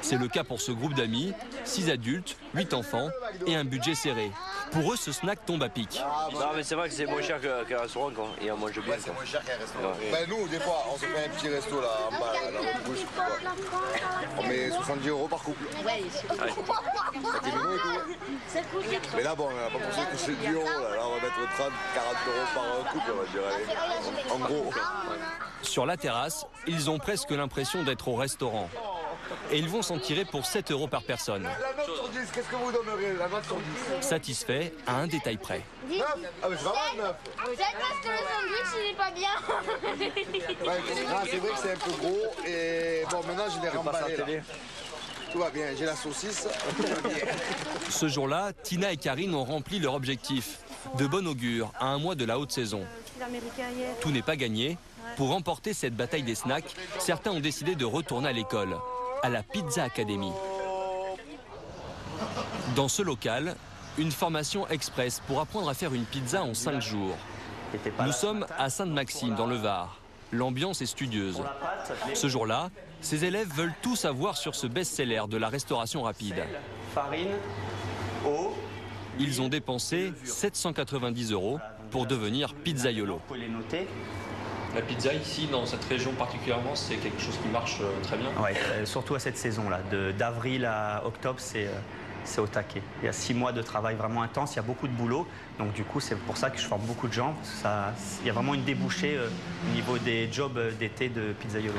C'est le cas pour ce groupe d'amis, 6 adultes, 8 enfants et un budget serré. Pour eux, ce snack tombe à pic. Non, mais c'est vrai que c'est moins cher qu'un restaurant quand et on mange bien. Ouais, c'est moins cher qu'un restaurant. Ben, nous, des fois, on se fait un petit resto là, en bas, là, dans la bouche. On met 70 € par couple. Ouais, mais là, bon, on n'a pas pensé que c'est 10 €. Là, on va mettre 30, 40 € par couple, on va dire. Allez. En gros. Sur la terrasse, ils ont presque l'impression d'être au restaurant. Et ils vont s'en tirer pour 7 € par personne. La note sur 10, qu'est-ce que vous donneriez? La note sur 10. Satisfait à un détail près. 9. Ah, mais c'est vraiment 9. Peut-être parce que le sandwich, il est pas bien. Ouais, c'est vrai que c'est un peu gros. Et bon, maintenant, je l'ai remballé là. Tout va bien, j'ai la saucisse. Tout va bien. Ce jour-là, Tina et Karine ont rempli leur objectif. De bon augure, à un mois de la haute saison. Tout n'est pas gagné. Pour remporter cette bataille des snacks, certains ont décidé de retourner à l'école, à la Pizza Academy. Dans ce local, une formation express pour apprendre à faire une pizza en 5 jours. Nous sommes à Sainte-Maxime, dans le Var. L'ambiance est studieuse. Ce jour-là, ces élèves veulent tout savoir sur ce best-seller de la restauration rapide. Farine, eau. Ils ont dépensé 790 € pour devenir pizzaiolo. Vous pouvez les noter. La pizza ici, dans cette région particulièrement, c'est quelque chose qui marche très bien. Oui, surtout à cette saison-là. D'avril à octobre, c'est au taquet. Il y a 6 mois de travail vraiment intense, il y a beaucoup de boulot. Donc du coup, c'est pour ça que je forme beaucoup de gens. Parce que il y a vraiment une débouchée au niveau des jobs d'été de pizzaiolo.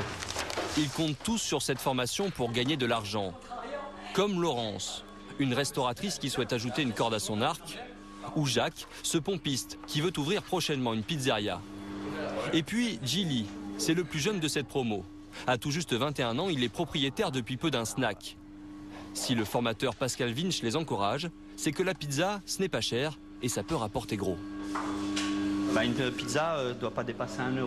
Ils comptent tous sur cette formation pour gagner de l'argent. Comme Laurence, une restauratrice qui souhaite ajouter une corde à son arc. Ou Jacques, ce pompiste qui veut ouvrir prochainement une pizzeria. Et puis Gilly, c'est le plus jeune de cette promo. À tout juste 21 ans, il est propriétaire depuis peu d'un snack. Si le formateur Pascal Vinch les encourage, c'est que la pizza, ce n'est pas cher et ça peut rapporter gros. Une pizza ne doit pas dépasser 1 €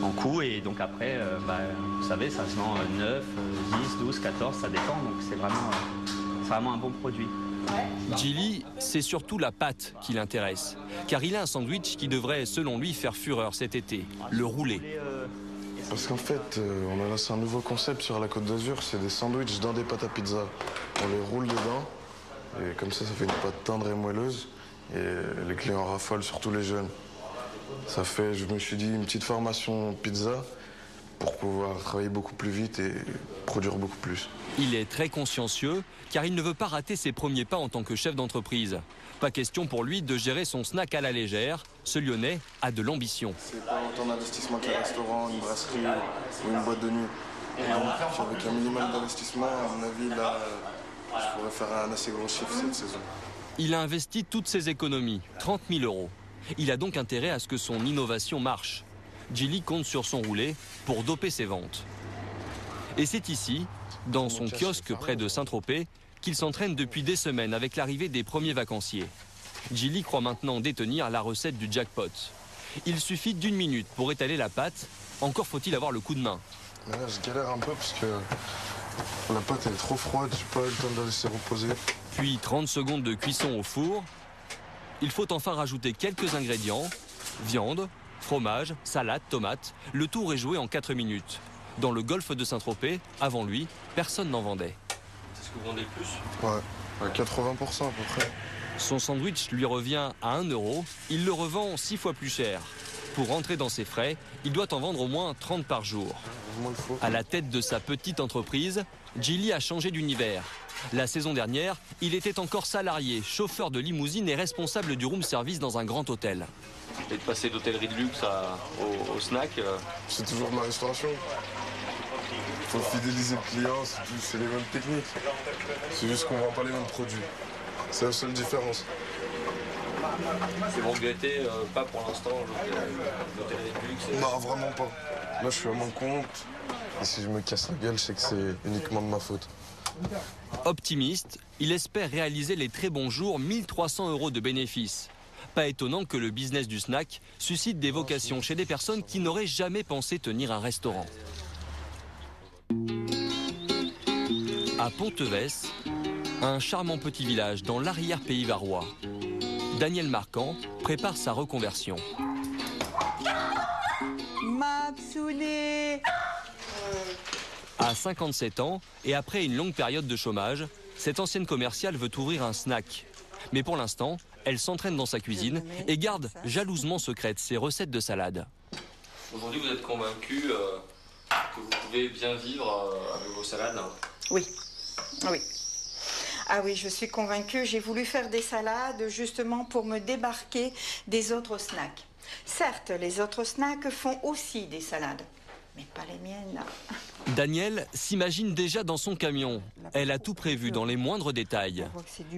en coût. Et donc après, vous savez, ça se vend 9, 10, 12, 14, ça dépend. Donc c'est vraiment un bon produit. Gilly, c'est surtout la pâte qui l'intéresse, car il a un sandwich qui devrait, selon lui, faire fureur cet été, le roulé. Parce qu'en fait, on a lancé un nouveau concept sur la Côte d'Azur, c'est des sandwichs dans des pâtes à pizza. On les roule dedans, et comme ça fait une pâte tendre et moelleuse, et les clients raffolent, surtout les jeunes. Ça fait, je me suis dit, une petite formation pizza pour pouvoir travailler beaucoup plus vite et produire beaucoup plus. Il est très consciencieux, car il ne veut pas rater ses premiers pas en tant que chef d'entreprise. Pas question pour lui de gérer son snack à la légère. Ce Lyonnais a de l'ambition. C'est pas autant d'investissement qu'un restaurant, une brasserie ou une boîte de nuit. Donc, avec un minimum d'investissement, à mon avis, là, je pourrais faire un assez gros chiffre cette saison. Il a investi toutes ses économies, 30 000 €. Il a donc intérêt à ce que son innovation marche. Gilly compte sur son roulé pour doper ses ventes. Et c'est ici, dans son kiosque près de Saint-Tropez, qu'il s'entraîne depuis des semaines avec l'arrivée des premiers vacanciers. Gilly croit maintenant détenir la recette du jackpot. Il suffit d'1 minute pour étaler la pâte, encore faut-il avoir le coup de main. Mais là, je galère un peu parce que la pâte elle est trop froide, j'ai pas eu le temps de la laisser reposer. Puis 30 secondes de cuisson au four. Il faut enfin rajouter quelques ingrédients, viande, fromage, salade, tomates. Le tour est joué en 4 minutes. Dans le golfe de Saint-Tropez, avant lui, personne n'en vendait. C'est ce que vous vendez le plus ? Ouais, à 80% à peu près. Son sandwich lui revient à 1 €. Il le revend 6 fois plus cher. Pour rentrer dans ses frais, il doit en vendre au moins 30 par jour. À la tête de sa petite entreprise, Gilly a changé d'univers. La saison dernière, il était encore salarié, chauffeur de limousine et responsable du room service dans un grand hôtel. Et de passer d'hôtellerie de luxe au snack. C'est toujours de la restauration. Il faut fidéliser le client, c'est les mêmes techniques. C'est juste qu'on ne vend pas les mêmes produits. C'est la seule différence. Et vous regrettez pas pour l'instant l'hôtellerie de luxe? Non, vraiment pas. Là, je suis à mon compte. Et si je me casse la gueule, je sais que c'est uniquement de ma faute. Optimiste, il espère réaliser les très bons jours 1 300 € de bénéfices. Pas étonnant que le business du snack suscite des vocations chez des personnes qui n'auraient jamais pensé tenir un restaurant. À Pontevès, un charmant petit village dans l'arrière-pays varois, Daniel Marquand prépare sa reconversion. Mapsouné. À 57 ans et après une longue période de chômage, cette ancienne commerciale veut ouvrir un snack. Mais pour l'instant, elle s'entraîne dans sa cuisine et garde jalousement secrète ses recettes de salade. Aujourd'hui, vous êtes convaincu que vous pouvez bien vivre avec vos salades? Oui, oui. Ah oui, je suis convaincue. J'ai voulu faire des salades justement pour me débarquer des autres snacks. Certes, les autres snacks font aussi des salades, mais pas les miennes. Daniel s'imagine déjà dans son camion. Elle a tout prévu dans les moindres détails.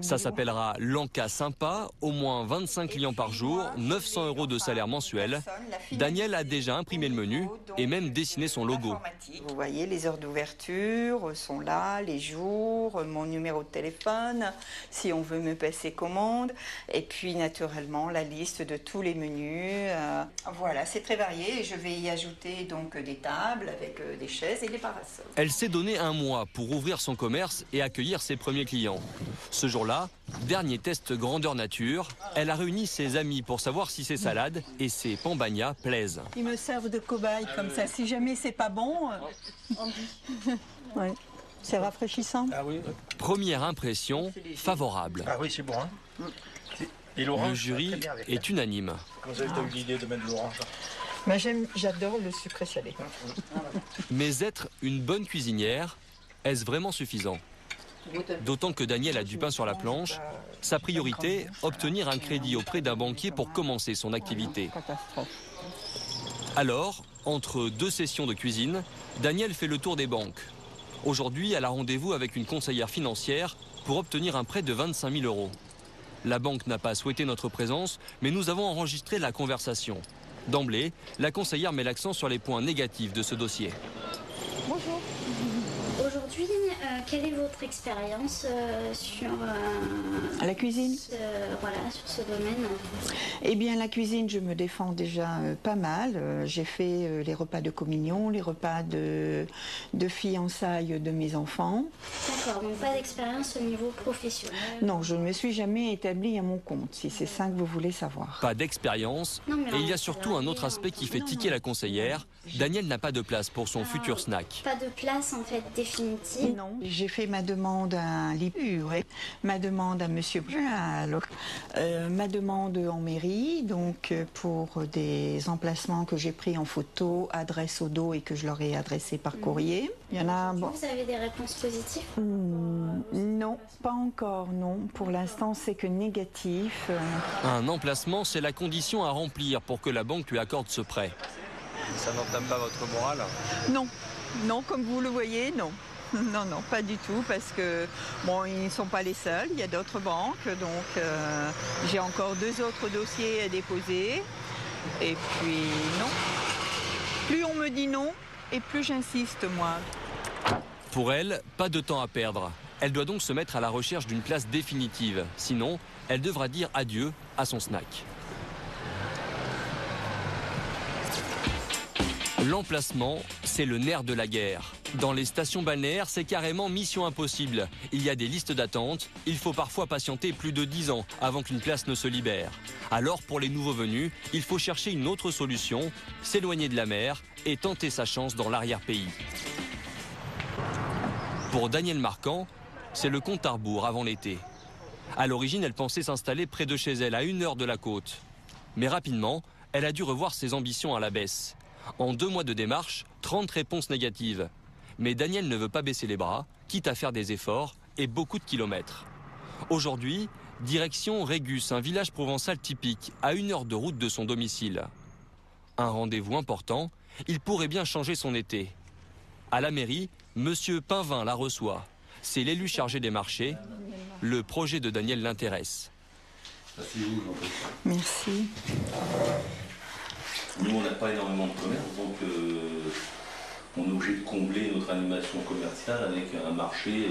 Ça s'appellera l'Anca Sympa, au moins 25 clients par jour, 900 € de salaire mensuel. Daniel a déjà imprimé le menu et même dessiné son logo. Vous voyez, les heures d'ouverture sont là, les jours, mon numéro de téléphone, si on veut me passer commande, et puis naturellement la liste de tous les menus. Voilà, c'est très varié et je vais y ajouter donc des tables avec des chaises et des parasols. Elle s'est donné un mois pour ouvrir son commerce et accueillir ses premiers clients. Ce jour-là, dernier test grandeur nature, elle a réuni ses amis pour savoir si ses salades et ses pambagnas plaisent. Ils me servent de cobaye comme ça. Si jamais c'est pas bon, ouais. C'est rafraîchissant. Ah oui. Première impression favorable. Ah oui, c'est bon. Hein. Et le jury est unanime. Comment vous avez eu l'idée de mettre de l'orange? J'adore le sucré salé. Mais être une bonne cuisinière, est-ce vraiment suffisant? D'autant que Daniel a du pain sur la planche. Sa priorité, obtenir un crédit auprès d'un banquier pour commencer son activité. Alors, entre deux sessions de cuisine, Daniel fait le tour des banques. Aujourd'hui, elle a rendez-vous avec une conseillère financière pour obtenir un prêt de 25 000 €. La banque n'a pas souhaité notre présence, mais nous avons enregistré la conversation. D'emblée, la conseillère met l'accent sur les points négatifs de ce dossier. Bonjour. Aujourd'hui, quelle est votre expérience sur la cuisine voilà, sur ce domaine? Eh bien, la cuisine, je me défends déjà pas mal. J'ai fait les repas de communion, les repas de fiançailles de mes enfants. D'accord, donc pas d'expérience au niveau professionnel? Non, je ne me suis jamais établie à mon compte, si c'est ça que vous voulez savoir. Pas d'expérience. Et il y a surtout un autre aspect qui fait tiquer la conseillère. Daniel n'a pas de place pour son futur snack. Pas de place en fait définitive? Non. J'ai fait ma demande à l'IPU, ma demande à Monsieur Brun, ma demande en mairie, donc pour des emplacements que j'ai pris en photo, adresse au dos et que je leur ai adressé par courrier. Il y en a. Bon. Vous avez des réponses positives? Non, pas encore, non. Pour l'instant, c'est que négatif. Un emplacement, c'est la condition à remplir pour que la banque lui accorde ce prêt. Ça n'entame pas votre morale? Non, non, comme vous le voyez, non. Non, non, pas du tout, parce que, bon, ils ne sont pas les seuls, il y a d'autres banques, donc j'ai encore 2 autres dossiers à déposer, et puis non. Plus on me dit non, et plus j'insiste, moi. Pour elle, pas de temps à perdre. Elle doit donc se mettre à la recherche d'une place définitive, sinon, elle devra dire adieu à son snack. L'emplacement, c'est le nerf de la guerre. Dans les stations balnéaires, c'est carrément mission impossible. Il y a des listes d'attente, il faut parfois patienter plus de 10 ans avant qu'une place ne se libère. Alors pour les nouveaux venus, il faut chercher une autre solution, s'éloigner de la mer et tenter sa chance dans l'arrière-pays. Pour Daniel Marquand, c'est le compte à rebours avant l'été. À l'origine, elle pensait s'installer près de chez elle, à 1 heure de la côte. Mais rapidement, elle a dû revoir ses ambitions à la baisse. En 2 mois de démarche, 30 réponses négatives. Mais Daniel ne veut pas baisser les bras, quitte à faire des efforts et beaucoup de kilomètres. Aujourd'hui, direction Régus, un village provençal typique, à 1 heure de route de son domicile. Un rendez-vous important, il pourrait bien changer son été. À la mairie, Monsieur Pinvin la reçoit. C'est l'élu chargé des marchés. Le projet de Daniel l'intéresse. Merci. Nous, on n'a pas énormément de commerce, donc on est obligé de combler notre animation commerciale avec un marché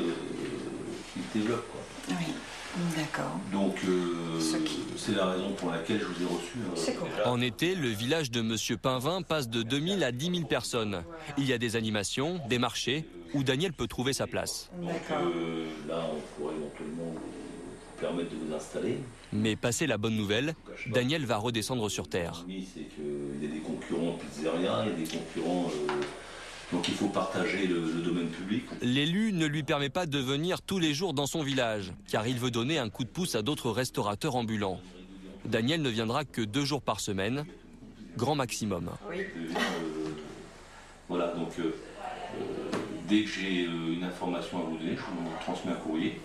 qui se développe, quoi. Oui, d'accord. D'accord. Donc c'est la raison pour laquelle je vous ai reçu. En été, le village de Monsieur Pinvin passe de 2000 à 10 000 personnes. Il y a des animations, des marchés, où Daniel peut trouver sa place. Donc là, on pourrait éventuellement vous permettre de vous installer. Mais passé la bonne nouvelle, Daniel va redescendre sur terre. C'est qu'il y a des concurrents pizzeriens, il y a des concurrents... donc il faut partager le domaine public. L'élu ne lui permet pas de venir tous les jours dans son village, car il veut donner un coup de pouce à d'autres restaurateurs ambulants. Daniel ne viendra que 2 jours par semaine, grand maximum. Voilà, donc dès que j'ai une information à vous donner, je vous transmets un courrier.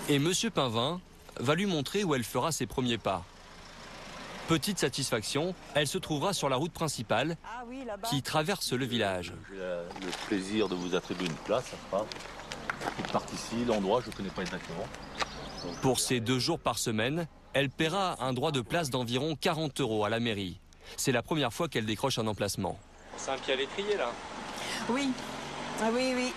Et Monsieur Pinvin va lui montrer où elle fera ses premiers pas. Petite satisfaction, elle se trouvera sur la route principale qui traverse le village. J'ai le plaisir de vous attribuer une place, ça sera une partie ici, l'endroit, je ne connais pas exactement. Pour ces 2 jours par semaine, elle paiera un droit de place d'environ 40 € à la mairie. C'est la première fois qu'elle décroche un emplacement. C'est un pied à l'étrier là. Oui, oui.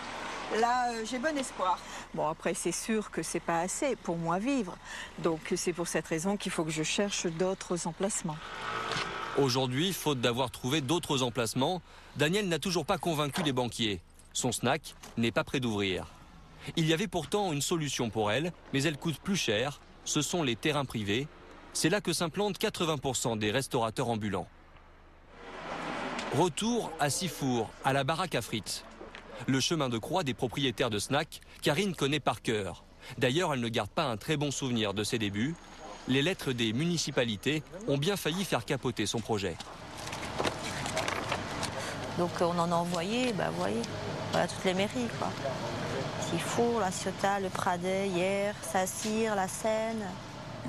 Là, j'ai bon espoir. Bon, après, c'est sûr que c'est pas assez pour moi vivre. Donc, c'est pour cette raison qu'il faut que je cherche d'autres emplacements. Aujourd'hui, faute d'avoir trouvé d'autres emplacements, Daniel n'a toujours pas convaincu les banquiers. Son snack n'est pas prêt d'ouvrir. Il y avait pourtant une solution pour elle, mais elle coûte plus cher. Ce sont les terrains privés. C'est là que s'implantent 80% des restaurateurs ambulants. Retour à Sifour, à la baraque à frites. Le chemin de croix des propriétaires de snacks, Karine connaît par cœur. D'ailleurs, elle ne garde pas un très bon souvenir de ses débuts. Les lettres des municipalités ont bien failli faire capoter son projet. Donc on en a envoyé, vous voyez, voilà toutes les mairies, quoi. Sifour, La Ciotat, le Pradet, Hyères, Saint-Cyr, La Seine.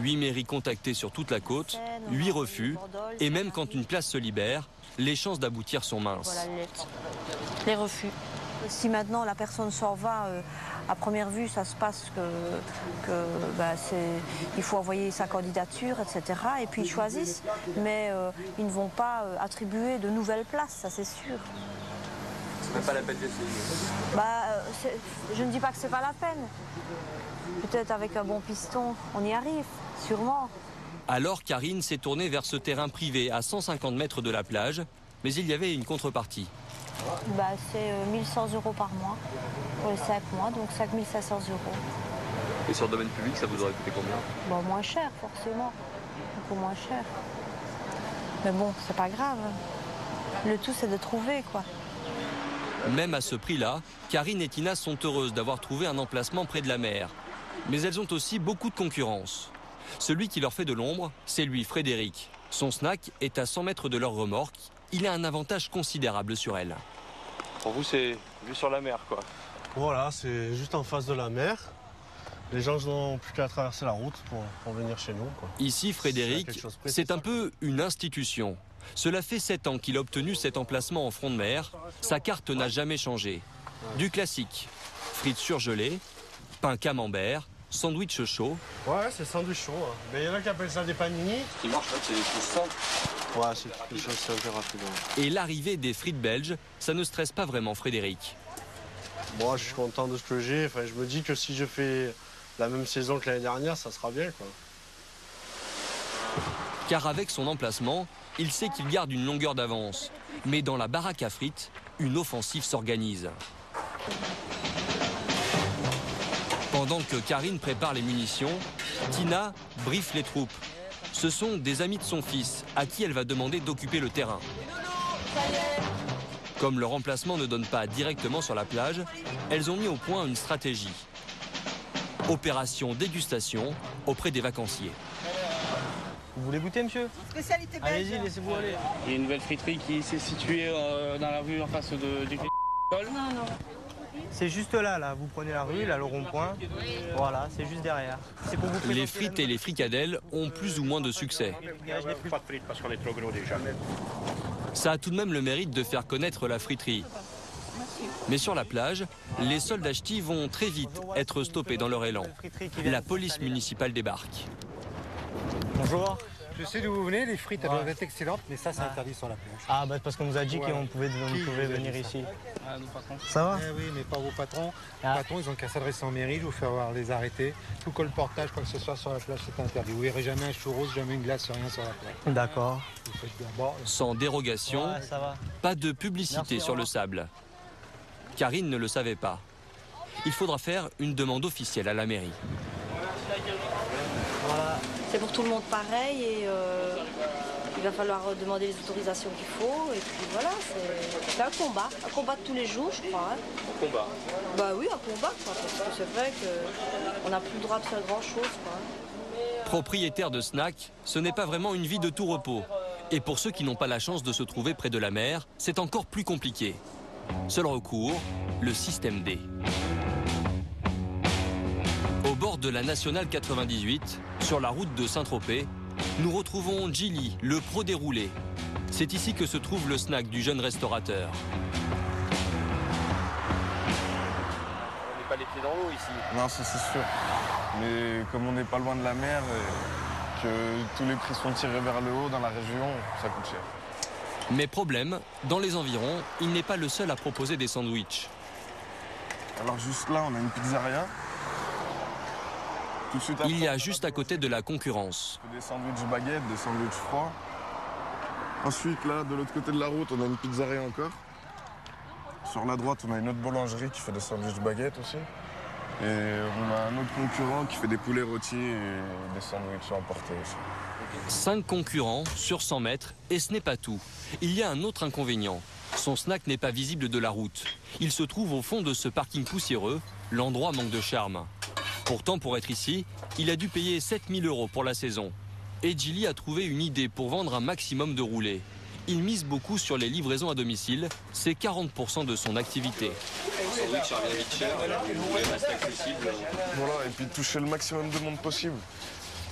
8 mairies contactées sur toute la côte, 8 refus, et même quand une place se libère, les chances d'aboutir sont minces. Voilà les refus. Si maintenant la personne s'en va, à première vue, ça se passe il faut envoyer sa candidature, etc. Et puis ils choisissent, mais ils ne vont pas attribuer de nouvelles places, ça c'est sûr. C'est même pas la peine d'essayer. Je ne dis pas que c'est pas la peine. Peut-être avec un bon piston, on y arrive, sûrement. Alors Karine s'est tournée vers ce terrain privé à 150 mètres de la plage, mais il y avait une contrepartie. C'est 1 100 € par mois pour les 5 mois, donc 5 500 €. Et sur le domaine public, ça vous aurait coûté combien? Moins cher, forcément. Beaucoup moins cher. Mais bon, c'est pas grave. Le tout, c'est de trouver, quoi. Même à ce prix-là, Karine et Tina sont heureuses d'avoir trouvé un emplacement près de la mer. Mais elles ont aussi beaucoup de concurrence. Celui qui leur fait de l'ombre, c'est lui, Frédéric. Son snack est à 100 mètres de leur remorque. Il a un avantage considérable sur elle. Pour vous, c'est vue sur la mer, quoi. Voilà, c'est juste en face de la mer. Les gens n'ont plus qu'à traverser la route pour venir chez nous, quoi. Ici, Frédéric, c'est un peu une institution. Cela fait 7 ans qu'il a obtenu cet emplacement en front de mer. Sa carte n'a jamais changé. Du classique, frites surgelées, pain camembert, sandwich chaud. Ouais, c'est sandwich chaud. Hein. Mais il y en a qui appellent ça des panini. Ce qui marche, c'est des choses simples. Ouais, c'est quelque chose assez rapide. Et l'arrivée des frites belges, ça ne stresse pas vraiment Frédéric. Moi, je suis content de ce que j'ai. Enfin, je me dis que si je fais la même saison que l'année dernière, ça sera bien, quoi. Car avec son emplacement, il sait qu'il garde une longueur d'avance. Mais dans la baraque à frites, une offensive s'organise. Pendant que Karine prépare les munitions, Tina briefe les troupes. Ce sont des amis de son fils, à qui elle va demander d'occuper le terrain. Comme leur emplacement ne donne pas directement sur la plage, elles ont mis au point une stratégie. Opération dégustation auprès des vacanciers. Vous voulez goûter, monsieur? Spécialité belge. Allez-y, laissez-vous aller. Il y a une nouvelle friterie qui s'est située dans la rue en face du Non. C'est juste là, vous prenez la rue, là, le rond-point. Voilà, c'est juste derrière. Pour vous les frites et les fricadelles ont plus ou moins de succès. Pas de frites parce qu'on est trop gros déjà. Ça a tout de même le mérite de faire connaître la friterie. Mais sur la plage, les soldats ch'tis vont très vite être stoppés dans leur élan. La police municipale débarque. Bonjour. Je sais d'où vous venez, les frites elles doivent être excellentes, mais ça c'est interdit sur la plage. Ah bah parce qu'on nous a dit qu'on pouvait venir ici. Nos patrons. Ça va? Oui, mais pas vos patrons. Les patrons, ils ont qu'à s'adresser en mairie, je vous fais avoir les arrêtés. Tout colportage, quoi que ce soit sur la plage, c'est interdit. Vous verrez jamais un churros, jamais une glace, rien sur la plage. D'accord. Sans dérogation, ça va. pas de publicité Merci, sur le sable. Karine ne le savait pas. Il faudra faire une demande officielle à la mairie. Voilà. C'est pour tout le monde pareil et il va falloir demander les autorisations qu'il faut. Et puis voilà, c'est un combat de tous les jours, je crois. Hein. Un combat? Bah oui, un combat, quoi, parce que c'est vrai qu'on n'a plus le droit de faire grand-chose. Propriétaire de snack, ce n'est pas vraiment une vie de tout repos. Et pour ceux qui n'ont pas la chance de se trouver près de la mer, c'est encore plus compliqué. Seul recours, le système D. Au bord de la nationale 98, sur la route de Saint-Tropez, nous retrouvons Gilly, le pro déroulé. C'est ici que se trouve le snack du jeune restaurateur. On n'est pas les pieds dans l'eau ici. Non, ça c'est sûr. Mais comme on n'est pas loin de la mer et que tous les prix sont tirés vers le haut dans la région, ça coûte cher. Mais problème, dans les environs, il n'est pas le seul à proposer des sandwichs. Alors juste là, on a une pizzeria. Tout de suite après, il y a juste à côté de la concurrence. Des sandwichs baguettes, des sandwichs froids. Ensuite, là, de l'autre côté de la route, on a une pizzeria encore. Sur la droite, on a une autre boulangerie qui fait des sandwichs baguettes aussi. Et on a un autre concurrent qui fait des poulets rôtis et des sandwichs emportés aussi. 5 concurrents sur 100 mètres, et ce n'est pas tout. Il y a un autre inconvénient. Son snack n'est pas visible de la route. Il se trouve au fond de ce parking poussiéreux. L'endroit manque de charme. Pourtant, pour être ici, il a dû payer 7 000 € pour la saison. Et Gilly a trouvé une idée pour vendre un maximum de roulés. Il mise beaucoup sur les livraisons à domicile. C'est 40% de son activité. Le sandwich, ça revient vite cher, le roulé reste accessible. Voilà, et puis toucher le maximum de monde possible.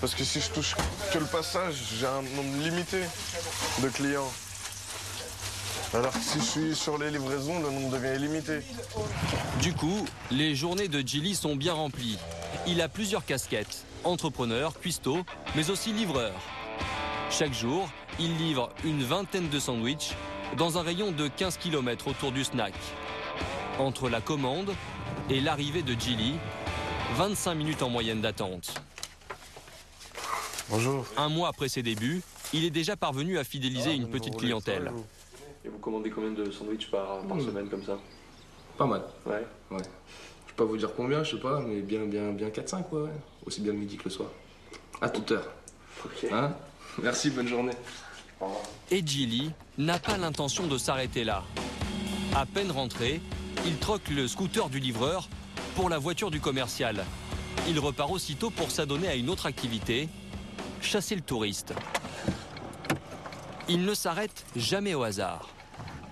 Parce que si je touche que le passage, j'ai un nombre limité de clients. Alors que si je suis sur les livraisons, le nombre devient illimité. Du coup, les journées de Gilly sont bien remplies. Il a plusieurs casquettes, entrepreneur, cuistot, mais aussi livreur. Chaque jour, il livre une vingtaine de sandwichs dans un rayon de 15 km autour du snack. Entre la commande et l'arrivée de Gilly, 25 minutes en moyenne d'attente. Bonjour. Un mois après ses débuts, il est déjà parvenu à fidéliser une petite clientèle. Et vous commandez combien de sandwichs par semaine comme ça? Pas mal. Ouais. Je peux pas vous dire combien, je sais pas, mais bien 4-5, ouais. Aussi bien le midi que le soir. À toute heure. Ok. Hein? Merci, bonne journée. Et Gilly n'a pas l'intention de s'arrêter là. À peine rentré, il troque le scooter du livreur pour la voiture du commercial. Il repart aussitôt pour s'adonner à une autre activité, chasser le touriste. Il ne s'arrête jamais au hasard.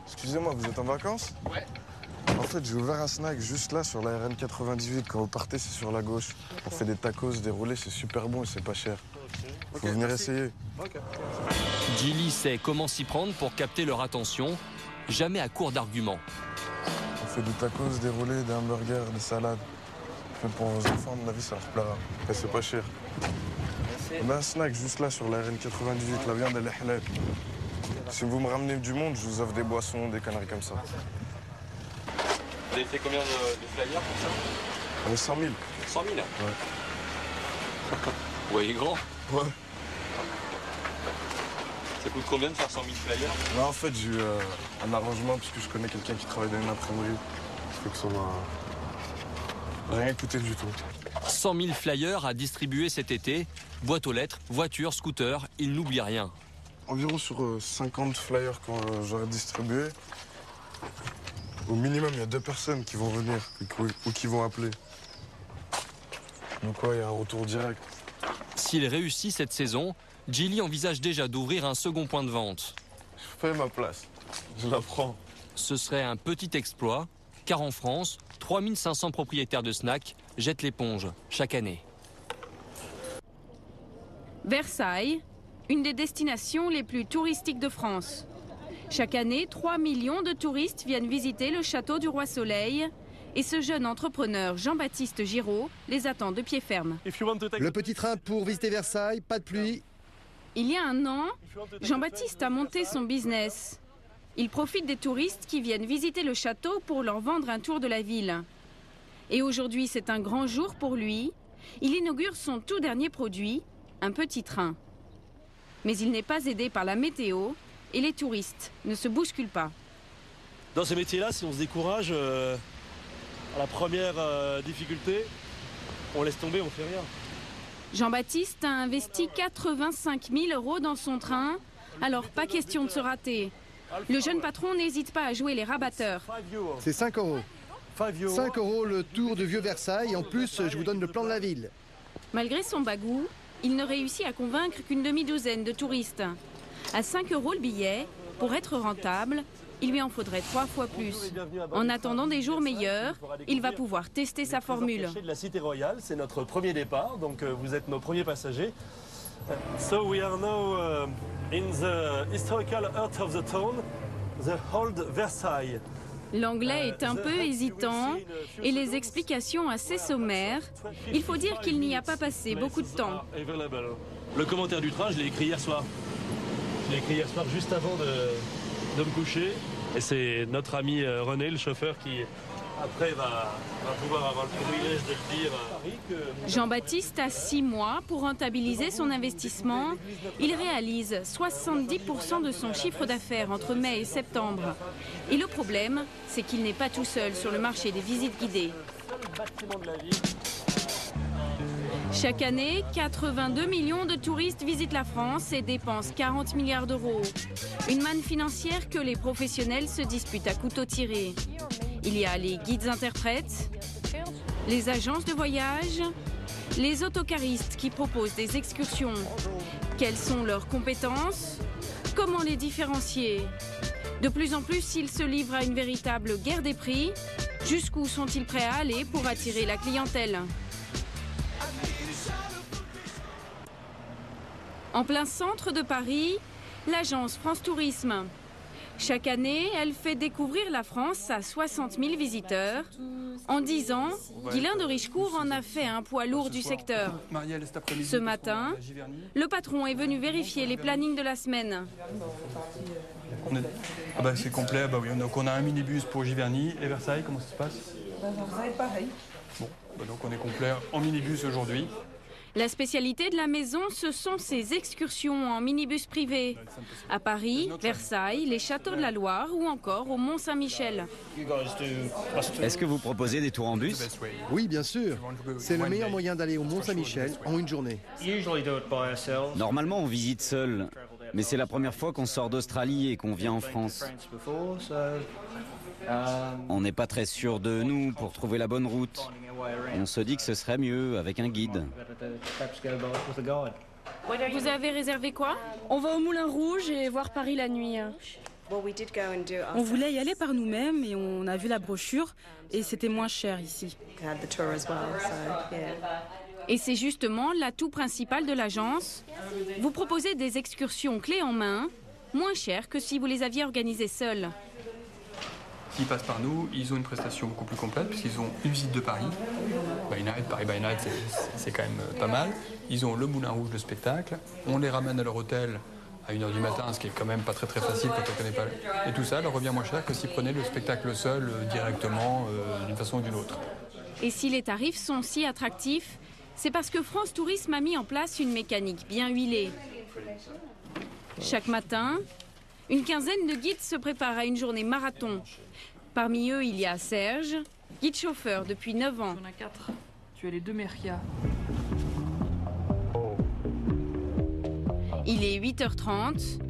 Excusez-moi, vous êtes en vacances? Ouais. En fait, j'ai ouvert un snack juste là sur la RN 98. Quand vous partez, c'est sur la gauche. On fait des tacos, des roulés, c'est super bon et c'est pas cher. Faut venir essayer. Gilly sait comment s'y prendre pour capter leur attention, jamais à court d'arguments. On fait des tacos, des roulés, des hamburgers, des salades. Mais pour vos enfants, à mon avis, ça leur plaira. Et c'est pas cher. On a un snack juste là sur la RN 98, la viande elle est halal. Si vous me ramenez du monde, je vous offre des boissons, des conneries comme ça. Vous avez fait combien de flyers pour ça? On est 100 000. 100 000? Ouais. Vous voyez grand? Ouais. Ça coûte combien de faire 100 000 flyers? Là, en fait, j'ai eu un arrangement parce que je connais quelqu'un qui travaille dans une imprimerie. Ça fait que ça m'a rien coûté du tout. 100 000 flyers à distribuer cet été. Boîte aux lettres, voiture, scooter, il n'oublie rien. Environ sur 50 flyers que j'aurais distribués, au minimum, il y a 2 personnes qui vont venir ou qui vont appeler. Donc ouais, il y a un retour direct. S'il réussit cette saison, Gilly envisage déjà d'ouvrir un second point de vente. Je fais ma place, je la prends. Ce serait un petit exploit, car en France, 3500 propriétaires de snacks jettent l'éponge chaque année. Versailles, une des destinations les plus touristiques de France. Chaque année, 3 millions de touristes viennent visiter le château du Roi Soleil. Et ce jeune entrepreneur Jean-Baptiste Giraud les attend de pied ferme. Le petit train pour visiter Versailles, pas de pluie. Il y a un an, Jean-Baptiste a monté son business. Il profite des touristes qui viennent visiter le château pour leur vendre un tour de la ville. Et aujourd'hui, c'est un grand jour pour lui. Il inaugure son tout dernier produit, un petit train. Mais il n'est pas aidé par la météo et les touristes ne se bousculent pas. Dans ce métier-là, si on se décourage à la première difficulté, on laisse tomber, on fait rien. Jean-Baptiste a investi 85 000 € dans son train, alors pas question de se rater. Le jeune patron n'hésite pas à jouer les rabatteurs. C'est 5 €. 5 € le tour de Vieux Versailles. En plus, je vous donne le plan de la ville. Malgré son bagou, il ne réussit à convaincre qu'une demi-douzaine de touristes. À 5 € le billet, pour être rentable, il lui en faudrait 3 fois plus. En attendant des jours meilleurs, il va pouvoir tester sa formule. De la Cité Royale, c'est notre premier départ, donc vous êtes nos premiers passagers. So we are now in the historical heart of the town, the Old Versailles. L'anglais est un peu hésitant et les explications assez sommaires. Il faut dire qu'il n'y a pas passé beaucoup de temps. Le commentaire du train, je l'ai écrit hier soir. Je l'ai écrit hier soir juste avant de me coucher. Et c'est notre ami René, le chauffeur, qui après va pouvoir avoir le privilège de le dire. Jean-Baptiste a 6 mois pour rentabiliser son investissement. Il réalise 70% de son chiffre d'affaires entre mai et septembre. Et le problème, c'est qu'il n'est pas tout seul sur le marché des visites guidées. Chaque année, 82 millions de touristes visitent la France et dépensent 40 milliards d'euros. Une manne financière que les professionnels se disputent à couteau tiré. Il y a les guides interprètes, les agences de voyage, les autocaristes qui proposent des excursions. Quelles sont leurs compétences? Comment les différencier? De plus en plus, ils se livrent à une véritable guerre des prix. Jusqu'où sont-ils prêts à aller pour attirer la clientèle? En plein centre de Paris, l'agence France Tourisme. Chaque année, elle fait découvrir la France à 60 000 visiteurs. En 10 ans, Guylain de Richecourt en a fait un poids lourd du secteur. Ce matin, le patron est venu vérifier les plannings de la semaine. C'est complet, oui. Donc on a un minibus pour Giverny et Versailles, comment ça se passe? Versailles, pareil. Bon, donc on est complet en minibus aujourd'hui. La spécialité de la maison, ce sont ses excursions en minibus privé. À Paris, Versailles, les châteaux de la Loire ou encore au Mont-Saint-Michel. Est-ce que vous proposez des tours en bus? Oui, bien sûr. C'est le meilleur moyen d'aller au Mont-Saint-Michel en une journée. Normalement, on visite seul. Mais c'est la première fois qu'on sort d'Australie et qu'on vient en France. On n'est pas très sûr de nous pour trouver la bonne route. On se dit que ce serait mieux avec un guide. Vous avez réservé quoi? On va au Moulin Rouge et voir Paris la nuit. On voulait y aller par nous-mêmes et on a vu la brochure et c'était moins cher ici. Et c'est justement l'atout principal de l'agence. Vous proposez des excursions clés en main, moins chères que si vous les aviez organisées seules. S'ils passent par nous, ils ont une prestation beaucoup plus complète puisqu'ils ont une visite de Paris. Paris by Night, c'est quand même pas mal. Ils ont le Moulin Rouge, le spectacle. On les ramène à leur hôtel à 1h du matin, ce qui est quand même pas très facile quand on ne connaît pas. Et tout ça leur revient moins cher que s'ils prenaient le spectacle seul directement d'une façon ou d'une autre. Et si les tarifs sont si attractifs, c'est parce que France Tourisme a mis en place une mécanique bien huilée. Chaque matin, une quinzaine de guides se préparent à une journée marathon. Parmi eux, il y a Serge, guide chauffeur depuis 9 ans. On a 4. Tu as les 2 Merkia. Il est 8h30.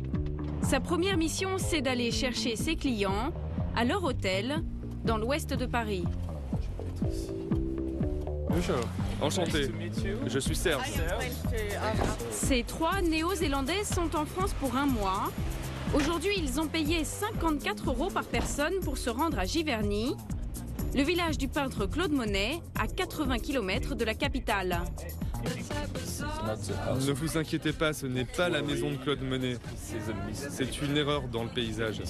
Sa première mission, c'est d'aller chercher ses clients à leur hôtel dans l'ouest de Paris. Bonjour, enchanté. Je suis Serge. Ces 3 Néo-Zélandais sont en France pour 1 mois. Aujourd'hui, ils ont payé 54 € par personne pour se rendre à Giverny, le village du peintre Claude Monet, à 80 km de la capitale. Ne vous inquiétez pas, ce n'est pas la maison de Claude Monet. C'est une erreur dans le paysage.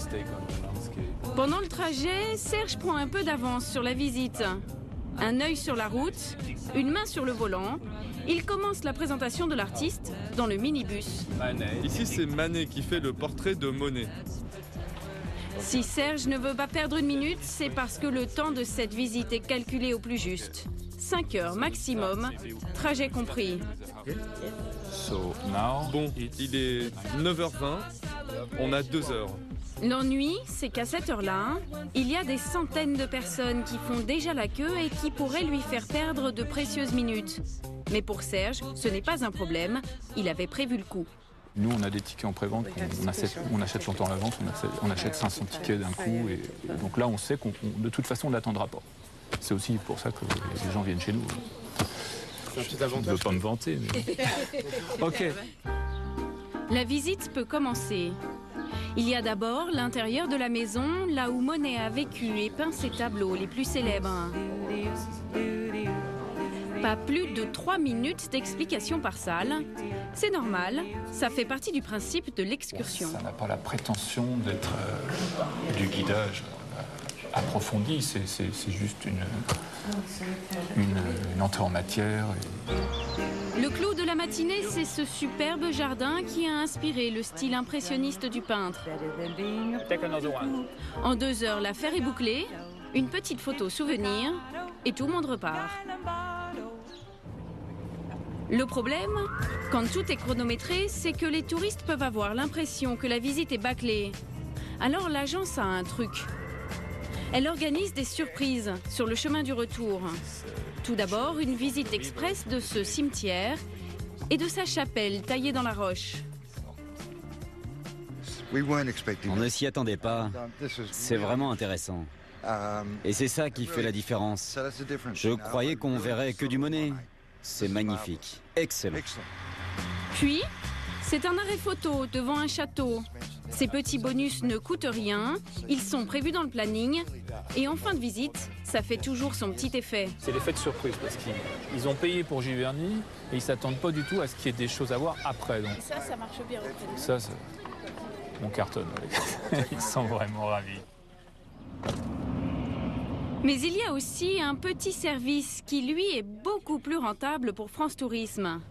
Pendant le trajet, Serge prend un peu d'avance sur la visite. Un œil sur la route, une main sur le volant. Il commence la présentation de l'artiste dans le minibus. Ici, c'est Manet qui fait le portrait de Monet. Si Serge ne veut pas perdre une minute, c'est parce que le temps de cette visite est calculé au plus juste. 5 heures maximum, trajet compris. Bon, il est 9h20, on a 2 heures. L'ennui, c'est qu'à cette heure-là, il y a des centaines de personnes qui font déjà la queue et qui pourraient lui faire perdre de précieuses minutes. Mais pour Serge, ce n'est pas un problème, il avait prévu le coup. Nous, on a des tickets en prévente, on achète longtemps à l'avance, on achète 500 tickets d'un coup. Et donc là, on sait qu'on de toute façon, on ne l'attendra pas. C'est aussi pour ça que les gens viennent chez nous. Je ne veux pas me vanter, mais... Ok. La visite peut commencer. Il y a d'abord l'intérieur de la maison, là où Monet a vécu et peint ses tableaux les plus célèbres. Pas plus de 3 minutes d'explication par salle. C'est normal, ça fait partie du principe de l'excursion. Ça n'a pas la prétention d'être du guidage approfondi, c'est juste une entrée en matière. Le clou de la matinée, c'est ce superbe jardin qui a inspiré le style impressionniste du peintre. En 2 heures, l'affaire est bouclée, une petite photo souvenir et tout le monde repart. Le problème, quand tout est chronométré, c'est que les touristes peuvent avoir l'impression que la visite est bâclée. Alors l'agence a un truc. Elle organise des surprises sur le chemin du retour. Tout d'abord, une visite express de ce cimetière et de sa chapelle taillée dans la roche. On ne s'y attendait pas. C'est vraiment intéressant. Et c'est ça qui fait la différence. Je croyais qu'on verrait que du Monet. C'est magnifique. Excellent. Puis, c'est un arrêt photo devant un château. Ces petits bonus ne coûtent rien, ils sont prévus dans le planning. Et en fin de visite, ça fait toujours son petit effet. C'est l'effet de surprise parce qu'ils ont payé pour Giverny et ils s'attendent pas du tout à ce qu'il y ait des choses à voir après. Donc. Et ça marche bien. Ça, on cartonne. Ils sont vraiment ravis. Mais il y a aussi un petit service qui, lui, est beaucoup plus rentable pour France Tourisme.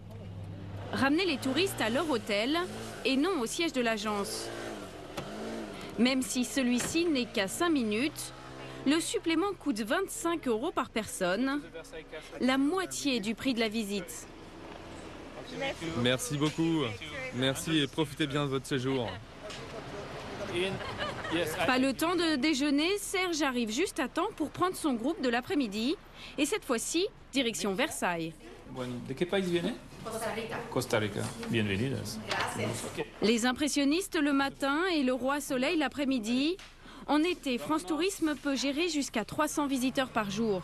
Ramener les touristes à leur hôtel et non au siège de l'agence. Même si celui-ci n'est qu'à 5 minutes, le supplément coûte 25 € par personne, la moitié du prix de la visite. Merci beaucoup. Merci et profitez bien de votre séjour. Pas le temps de déjeuner, Serge arrive juste à temps pour prendre son groupe de l'après-midi. Et cette fois-ci, direction Versailles. De quel pays viennent? Costa Rica. Bienvenidos. Les impressionnistes le matin et le roi soleil l'après-midi. En été, France Tourisme peut gérer jusqu'à 300 visiteurs par jour.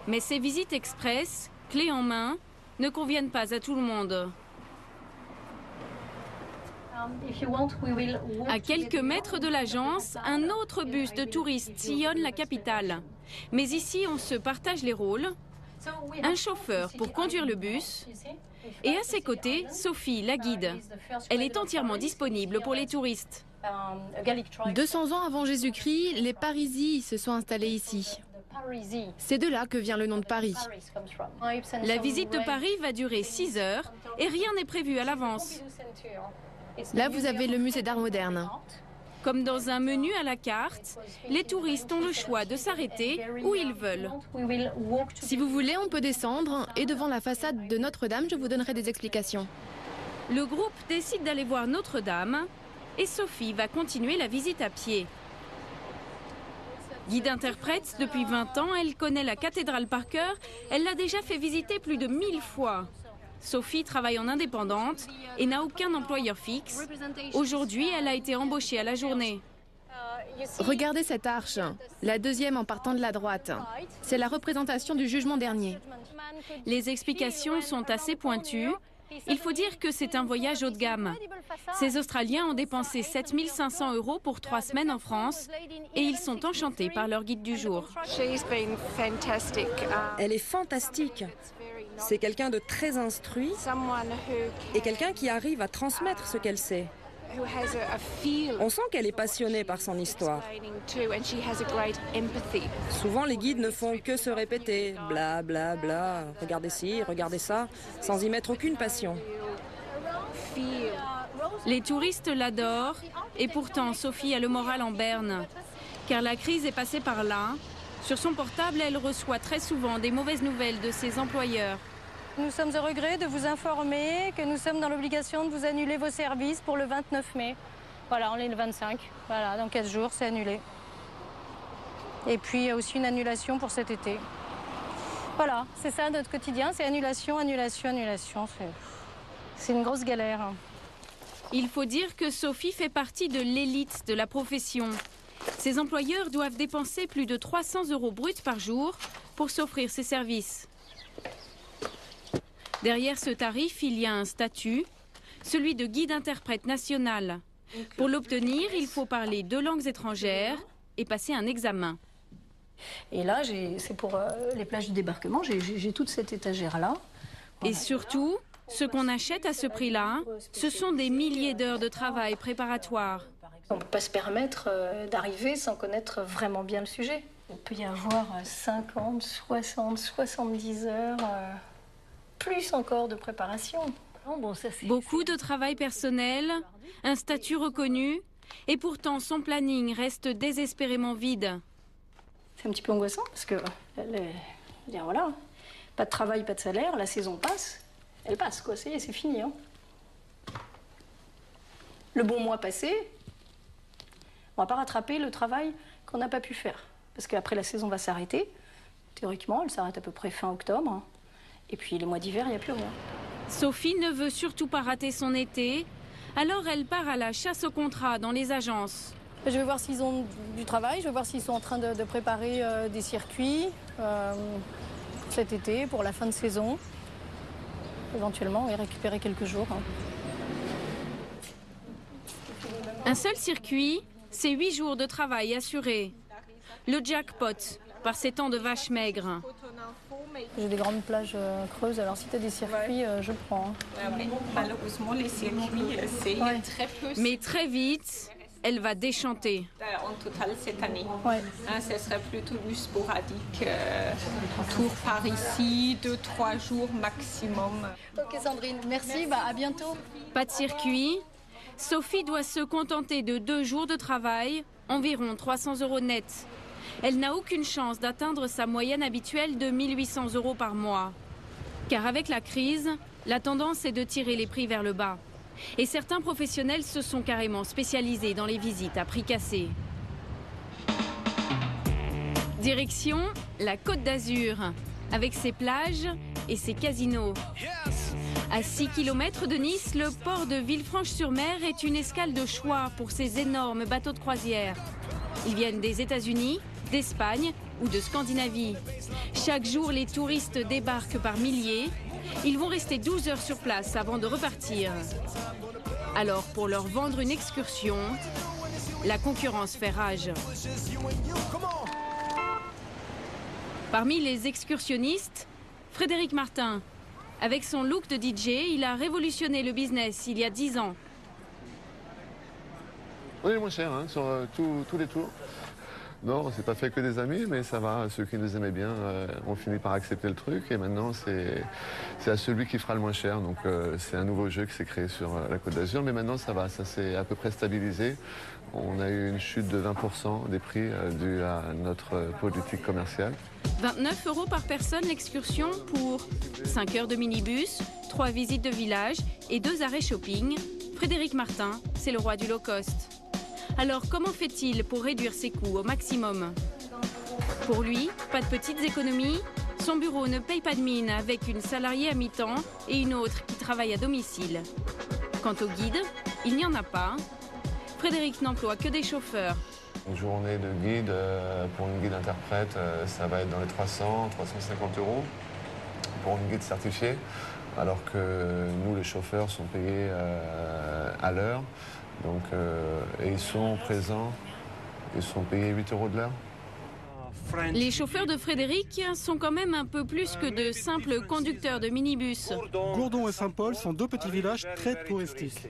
Mais ces visites express, clés en main, ne conviennent pas à tout le monde. À quelques mètres de l'agence, un autre bus de touristes sillonne la capitale. Mais ici, on se partage les rôles. Un chauffeur pour conduire le bus. Et à ses côtés, Sophie, la guide. Elle est entièrement disponible pour les touristes. 200 ans avant Jésus-Christ, les Parisis se sont installés ici. C'est de là que vient le nom de Paris. La visite de Paris va durer 6 heures et rien n'est prévu à l'avance. Là, vous avez le musée d'art moderne. Comme dans un menu à la carte, les touristes ont le choix de s'arrêter où ils veulent. Si vous voulez, on peut descendre et devant la façade de Notre-Dame, je vous donnerai des explications. Le groupe décide d'aller voir Notre-Dame et Sophie va continuer la visite à pied. Guide-interprète depuis 20 ans, elle connaît la cathédrale par cœur. Elle l'a déjà fait visiter plus de 1000 fois. Sophie travaille en indépendante et n'a aucun employeur fixe. Aujourd'hui, elle a été embauchée à la journée. Regardez cette arche, la deuxième en partant de la droite. C'est la représentation du jugement dernier. Les explications sont assez pointues. Il faut dire que c'est un voyage haut de gamme. Ces Australiens ont dépensé 7 500 € pour 3 semaines en France et ils sont enchantés par leur guide du jour. Elle est fantastique. C'est quelqu'un de très instruit et quelqu'un qui arrive à transmettre ce qu'elle sait. On sent qu'elle est passionnée par son histoire. Souvent, les guides ne font que se répéter, bla bla bla, regardez ci, regardez ça, sans y mettre aucune passion. Les touristes l'adorent et pourtant Sophie a le moral en berne. Car la crise est passée par là. Sur son portable, elle reçoit très souvent des mauvaises nouvelles de ses employeurs. Nous sommes au regret de vous informer que nous sommes dans l'obligation de vous annuler vos services pour le 29 mai. Voilà, on est le 25. Voilà, dans 4 jours, c'est annulé. Et puis, il y a aussi une annulation pour cet été. Voilà, c'est ça notre quotidien, c'est annulation, annulation, annulation. C'est une grosse galère. Il faut dire que Sophie fait partie de l'élite de la profession. Ses employeurs doivent dépenser plus de 300 € bruts par jour pour s'offrir ces services. Derrière ce tarif, il y a un statut, celui de guide-interprète national. Pour l'obtenir, il faut parler 2 langues étrangères et passer un examen. Et là, c'est pour les plages du débarquement, j'ai toute cette étagère-là. Et surtout, ce qu'on achète à ce prix-là, ce sont des milliers d'heures de travail préparatoire. On ne peut pas se permettre d'arriver sans connaître vraiment bien le sujet. Il peut y avoir 50, 60, 70 heures... plus encore de préparation. Beaucoup de travail personnel, un statut reconnu, et pourtant son planning reste désespérément vide. C'est un petit peu angoissant parce que, voilà, pas de travail, pas de salaire, la saison passe, elle passe quoi, c'est fini. Hein. Le bon mois passé, on va pas rattraper le travail qu'on n'a pas pu faire. Parce qu'après la saison va s'arrêter, théoriquement, elle s'arrête à peu près fin octobre. Et puis les mois d'hiver, il n'y a plus rien. Sophie ne veut surtout pas rater son été, alors elle part à la chasse au contrat dans les agences. Je vais voir s'ils ont du travail, je vais voir s'ils sont en train de préparer des circuits cet été pour la fin de saison. Éventuellement, et récupérer quelques jours. Hein. Un seul circuit, c'est 8 jours de travail assurés. Le jackpot, par ces temps de vaches maigres. J'ai des grandes plages creuses, alors si tu as des circuits, je prends. Malheureusement, les circuits, c'est très peu. Mais très vite, elle va déchanter. En total cette année. Ce serait plutôt du sporadique. Tour par ici, 2-3 jours maximum. Ok Sandrine, merci, à bientôt. Pas de circuit. Sophie doit se contenter de 2 jours de travail, environ 300 € net. Elle n'a aucune chance d'atteindre sa moyenne habituelle de 1 800 € par mois. Car avec la crise, la tendance est de tirer les prix vers le bas. Et certains professionnels se sont carrément spécialisés dans les visites à prix cassés. Direction la Côte d'Azur, avec ses plages et ses casinos. À 6 km de Nice, le port de Villefranche-sur-Mer est une escale de choix pour ces énormes bateaux de croisière. Ils viennent des États-Unis, d'Espagne ou de Scandinavie. Chaque jour, les touristes débarquent par milliers. Ils vont rester 12 heures sur place avant de repartir. Alors, pour leur vendre une excursion, la concurrence fait rage. Parmi les excursionnistes, Frédéric Martin. Avec son look de DJ, il a révolutionné le business il y a 10 ans. On est moins cher sur tous les tours. Non, c'est pas fait que des amis, mais ça va. Ceux qui nous aimaient bien ont fini par accepter le truc. Et maintenant, c'est à celui qui fera le moins cher. Donc, c'est un nouveau jeu qui s'est créé sur la Côte d'Azur. Mais maintenant, ça va. Ça s'est à peu près stabilisé. On a eu une chute de 20% des prix due à notre politique commerciale. 29 € par personne l'excursion pour 5 heures de minibus, 3 visites de village et 2 arrêts shopping. Frédéric Martin, c'est le roi du low cost. Alors comment fait-il pour réduire ses coûts au maximum? Pour lui, pas de petites économies. Son bureau ne paye pas de mine avec une salariée à mi-temps et une autre qui travaille à domicile. Quant au guide, il n'y en a pas. Frédéric n'emploie que des chauffeurs. Une journée de guide pour une guide interprète, ça va être dans les 300, 350 € pour une guide certifiée, alors que nous, les chauffeurs, sont payés à l'heure. Donc, et ils sont présents, ils sont payés 8 € de l'heure. Les chauffeurs de Frédéric sont quand même un peu plus que de simples conducteurs de minibus. Gourdon et Saint-Paul sont 2 petits villages très touristiques.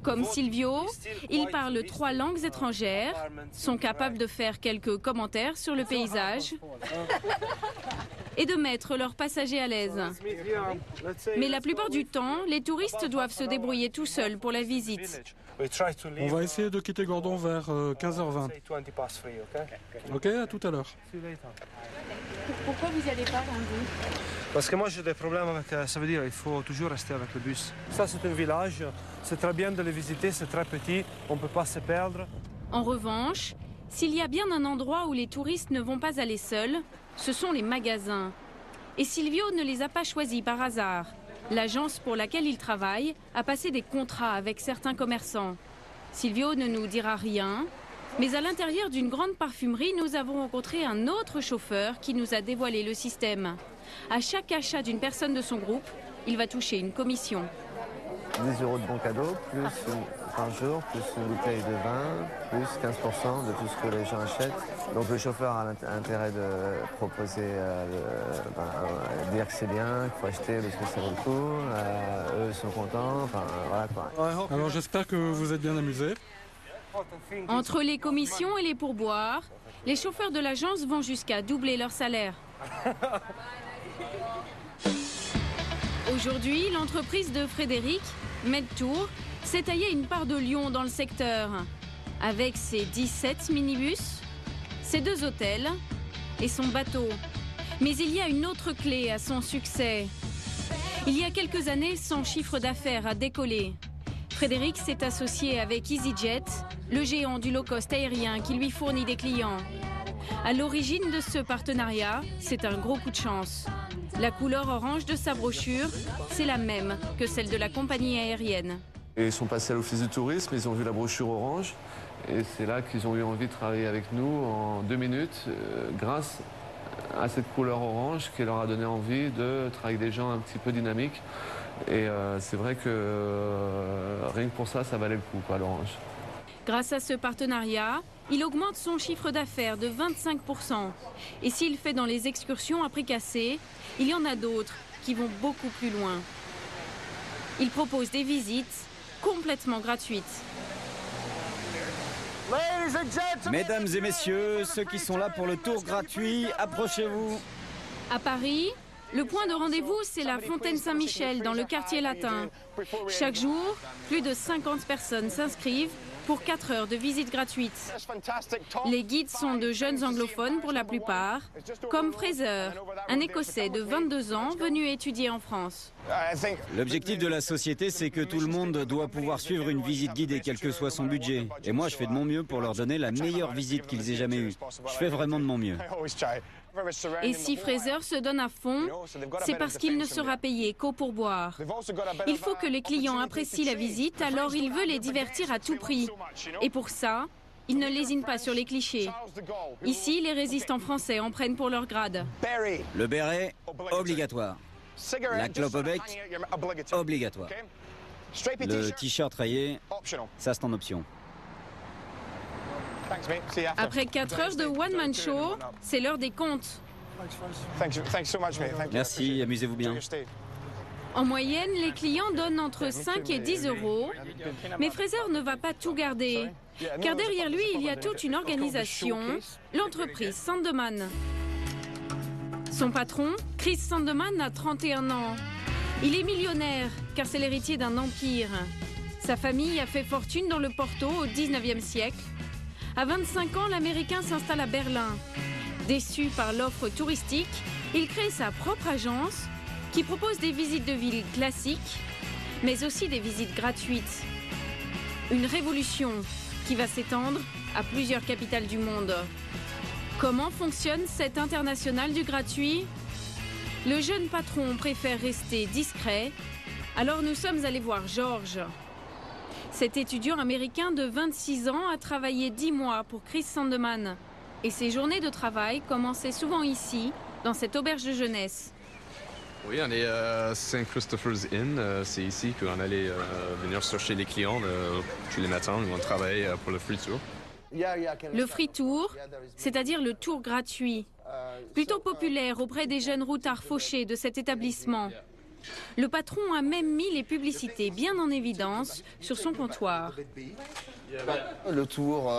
Comme Silvio, ils parlent 3 langues étrangères, sont capables de faire quelques commentaires sur le paysage et de mettre leurs passagers à l'aise. Mais la plupart du temps, les touristes doivent se débrouiller tout seuls pour la visite. On va essayer de quitter Gordon vers 15h20. Ok, à tout à l'heure. Pourquoi vous n'y allez pas lundi? Parce que moi j'ai des problèmes avec, ça veut dire il faut toujours rester avec le bus. Ça c'est un village, c'est très bien de le visiter, c'est très petit, on ne peut pas se perdre. En revanche, s'il y a bien un endroit où les touristes ne vont pas aller seuls, ce sont les magasins. Et Silvio ne les a pas choisis par hasard. L'agence pour laquelle il travaille a passé des contrats avec certains commerçants. Silvio ne nous dira rien, mais à l'intérieur d'une grande parfumerie, nous avons rencontré un autre chauffeur qui nous a dévoilé le système. À chaque achat d'une personne de son groupe, il va toucher une commission. 10 € de bon cadeau, plus par jour, plus une bouteille de vin, plus 15% de tout ce que les gens achètent. Donc le chauffeur a intérêt de proposer, dire que c'est bien, qu'il faut acheter parce que ça vaut le coup. Eux sont contents, enfin voilà quoi. Alors j'espère que vous êtes bien amusés. Entre les commissions et les pourboires, les chauffeurs de l'agence vont jusqu'à doubler leur salaire. Aujourd'hui, l'entreprise de Frédéric, Medtour, s'est taillé une part de lion dans le secteur. Avec ses 17 minibus, ses 2 hôtels et son bateau. Mais il y a une autre clé à son succès. Il y a quelques années, son chiffre d'affaires a décollé. Frédéric s'est associé avec EasyJet, le géant du low-cost aérien qui lui fournit des clients. À l'origine de ce partenariat, c'est un gros coup de chance. La couleur orange de sa brochure, c'est la même que celle de la compagnie aérienne. Et ils sont passés à l'office du tourisme, ils ont vu la brochure orange et c'est là qu'ils ont eu envie de travailler avec nous en 2 minutes grâce à cette couleur orange qui leur a donné envie de travailler avec des gens un petit peu dynamiques. Et c'est vrai que rien que pour ça, ça valait le coup, l'orange. Grâce à ce partenariat, il augmente son chiffre d'affaires de 25%. Et s'il fait dans les excursions à prix cassé, il y en a d'autres qui vont beaucoup plus loin. Il propose des visites complètement gratuites. Mesdames et messieurs, ceux qui sont là pour le tour gratuit, approchez-vous. À Paris, le point de rendez-vous, c'est la Fontaine Saint-Michel dans le quartier latin. Chaque jour, plus de 50 personnes s'inscrivent pour 4 heures de visite gratuite. Les guides sont de jeunes anglophones pour la plupart, comme Fraser, un Écossais de 22 ans venu étudier en France. L'objectif de la société, c'est que tout le monde doit pouvoir suivre une visite guidée, quel que soit son budget. Et moi, je fais de mon mieux pour leur donner la meilleure visite qu'ils aient jamais eue. Je fais vraiment de mon mieux. Et si Fraser se donne à fond, c'est parce qu'il ne sera payé qu'au pourboire. Il faut que les clients apprécient la visite, alors il veut les divertir à tout prix. Et pour ça, il ne lésine pas sur les clichés. Ici, les résistants français en prennent pour leur grade. Le béret, obligatoire. La clope au bec, obligatoire. Le t-shirt rayé, ça c'est en option. Après 4 heures de one-man show, c'est l'heure des comptes. Merci, amusez-vous bien. En moyenne, les clients donnent entre 5 et 10 euros. Mais Fraser ne va pas tout garder. Car derrière lui, il y a toute une organisation, l'entreprise Sandeman. Son patron, Chris Sandeman, a 31 ans. Il est millionnaire, car c'est l'héritier d'un empire. Sa famille a fait fortune dans le Porto au 19e siècle. À 25 ans, l'Américain s'installe à Berlin. Déçu par l'offre touristique, il crée sa propre agence qui propose des visites de ville classiques, mais aussi des visites gratuites. Une révolution qui va s'étendre à plusieurs capitales du monde. Comment fonctionne cette internationale du gratuit ? Le jeune patron préfère rester discret, alors nous sommes allés voir George. Cet étudiant américain de 26 ans a travaillé 10 mois pour Chris Sandeman. Et ses journées de travail commençaient souvent ici, dans cette auberge de jeunesse. Oui, on est à St. Christopher's Inn. C'est ici qu'on allait venir chercher les clients tous les matins où on travaille pour le free tour. Le free tour, c'est-à-dire le tour gratuit, plutôt populaire auprès des jeunes routards fauchés de cet établissement. Le patron a même mis les publicités bien en évidence sur son comptoir. Le tour,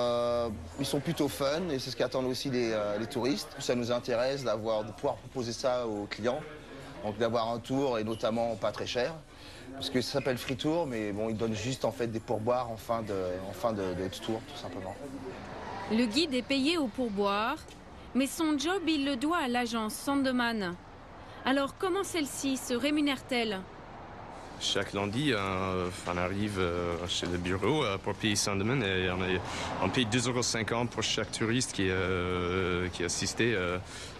ils sont plutôt fun et c'est ce qu'attendent aussi les touristes. Ça nous intéresse de pouvoir proposer ça aux clients, donc d'avoir un tour et notamment pas très cher. Parce que ça s'appelle free tour, mais bon, ils donnent juste en fait des pourboires en fin de tour, tout simplement. Le guide est payé au pourboire, mais son job, il le doit à l'agence Sandeman. Alors comment celle-ci se rémunère-t-elle? Chaque lundi, on arrive chez le bureau pour payer Sandeman et on paye 2,50 € pour chaque touriste qui est assisté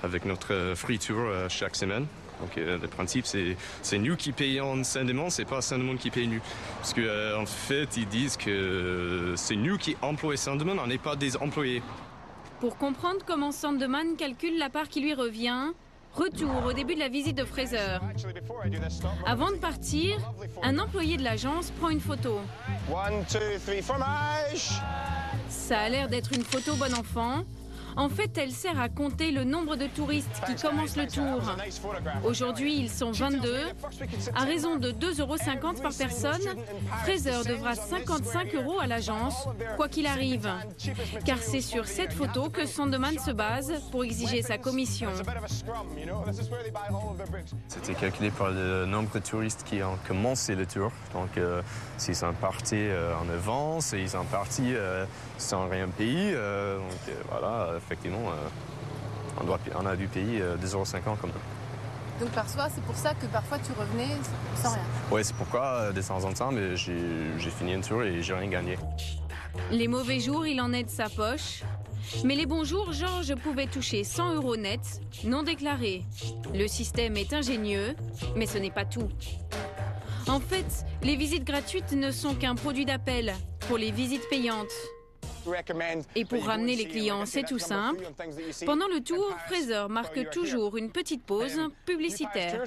avec notre free tour chaque semaine. Donc le principe, c'est nous qui payons Sandeman, c'est pas Sandeman qui paye nous. Parce qu'en fait, ils disent que c'est nous qui employons Sandeman, on n'est pas des employés. Pour comprendre comment Sandeman calcule la part qui lui revient, retour au début de la visite de Fraser. Avant de partir, un employé de l'agence prend une photo. 1, 2, 3, fromage! Ça a l'air d'être une photo bon enfant. En fait, elle sert à compter le nombre de touristes qui commencent le tour. Aujourd'hui, ils sont 22. À raison de 2,50 € par personne, Fraser devra 55 € à l'agence, quoi qu'il arrive. Car c'est sur cette photo que Sandeman se base pour exiger sa commission. C'était calculé par le nombre de touristes qui ont commencé le tour. Donc, s'ils sont partis en avance, et ils sont partis sans rien payer. Donc, voilà. Effectivement, on a dû payer 2,50 € comme ça. Donc parfois, c'est pour ça que parfois tu revenais sans rien. Oui, c'est pourquoi de temps en temps, mais j'ai fini un tour et j'ai rien gagné. Les mauvais jours, il en est de sa poche. Mais les bons jours, Georges pouvait toucher 100 € net, non déclarés. Le système est ingénieux, mais ce n'est pas tout. En fait, les visites gratuites ne sont qu'un produit d'appel pour les visites payantes. Et pour ramener les clients, c'est tout simple. Pendant le tour, Fraser marque toujours une petite pause publicitaire.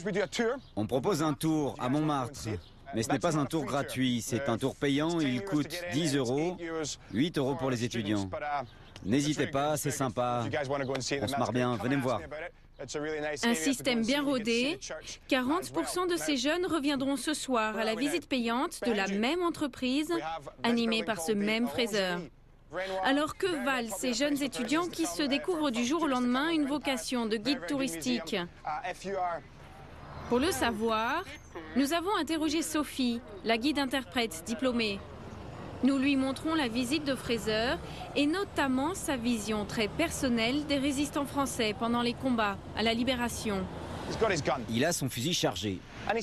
On propose un tour à Montmartre, mais ce n'est pas un tour gratuit, c'est un tour payant, il coûte 10 €, 8 € pour les étudiants. N'hésitez pas, c'est sympa, on se marre bien, venez me voir. Un système bien rodé, 40% de ces jeunes reviendront ce soir à la visite payante de la même entreprise, animée par ce même Fraser. Alors que valent ces jeunes étudiants qui se découvrent du jour au lendemain une vocation de guide touristique? Pour le savoir, nous avons interrogé Sophie, la guide-interprète diplômée. Nous lui montrons la visite de Fraser et notamment sa vision très personnelle des résistants français pendant les combats à la Libération. Il a son fusil chargé.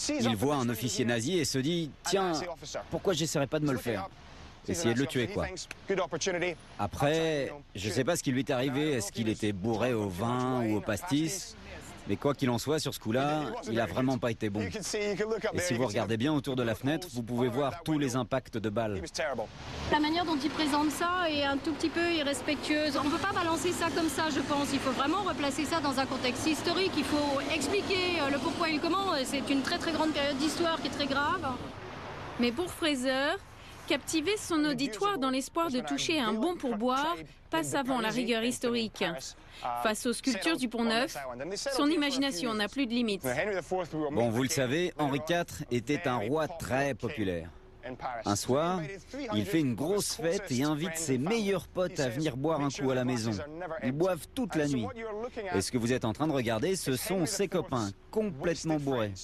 Il voit un officier nazi et se dit « Tiens, pourquoi j'essaierai pas de me le faire ?» Essayer de le tuer, quoi. Après, je sais pas ce qui lui est arrivé, est-ce qu'il était bourré au vin ou au pastis? Mais quoi qu'il en soit, sur ce coup-là, il a vraiment pas été bon. Et si vous regardez bien autour de la fenêtre, vous pouvez voir tous les impacts de balles. La manière dont il présente ça est un tout petit peu irrespectueuse. On ne peut pas balancer ça comme ça, je pense. Il faut vraiment replacer ça dans un contexte historique. Il faut expliquer le pourquoi et le comment. C'est une très très grande période d'histoire qui est très grave. Mais pour Fraser, captiver son auditoire dans l'espoir de toucher un bon pourboire passe avant la rigueur historique. Face aux sculptures du Pont-Neuf, son imagination n'a plus de limites. Bon, vous le savez, Henri IV était un roi très populaire. Un soir, il fait une grosse fête et invite ses meilleurs potes à venir boire un coup à la maison. Ils boivent toute la nuit. Et ce que vous êtes en train de regarder, ce sont ses copains, complètement bourrés.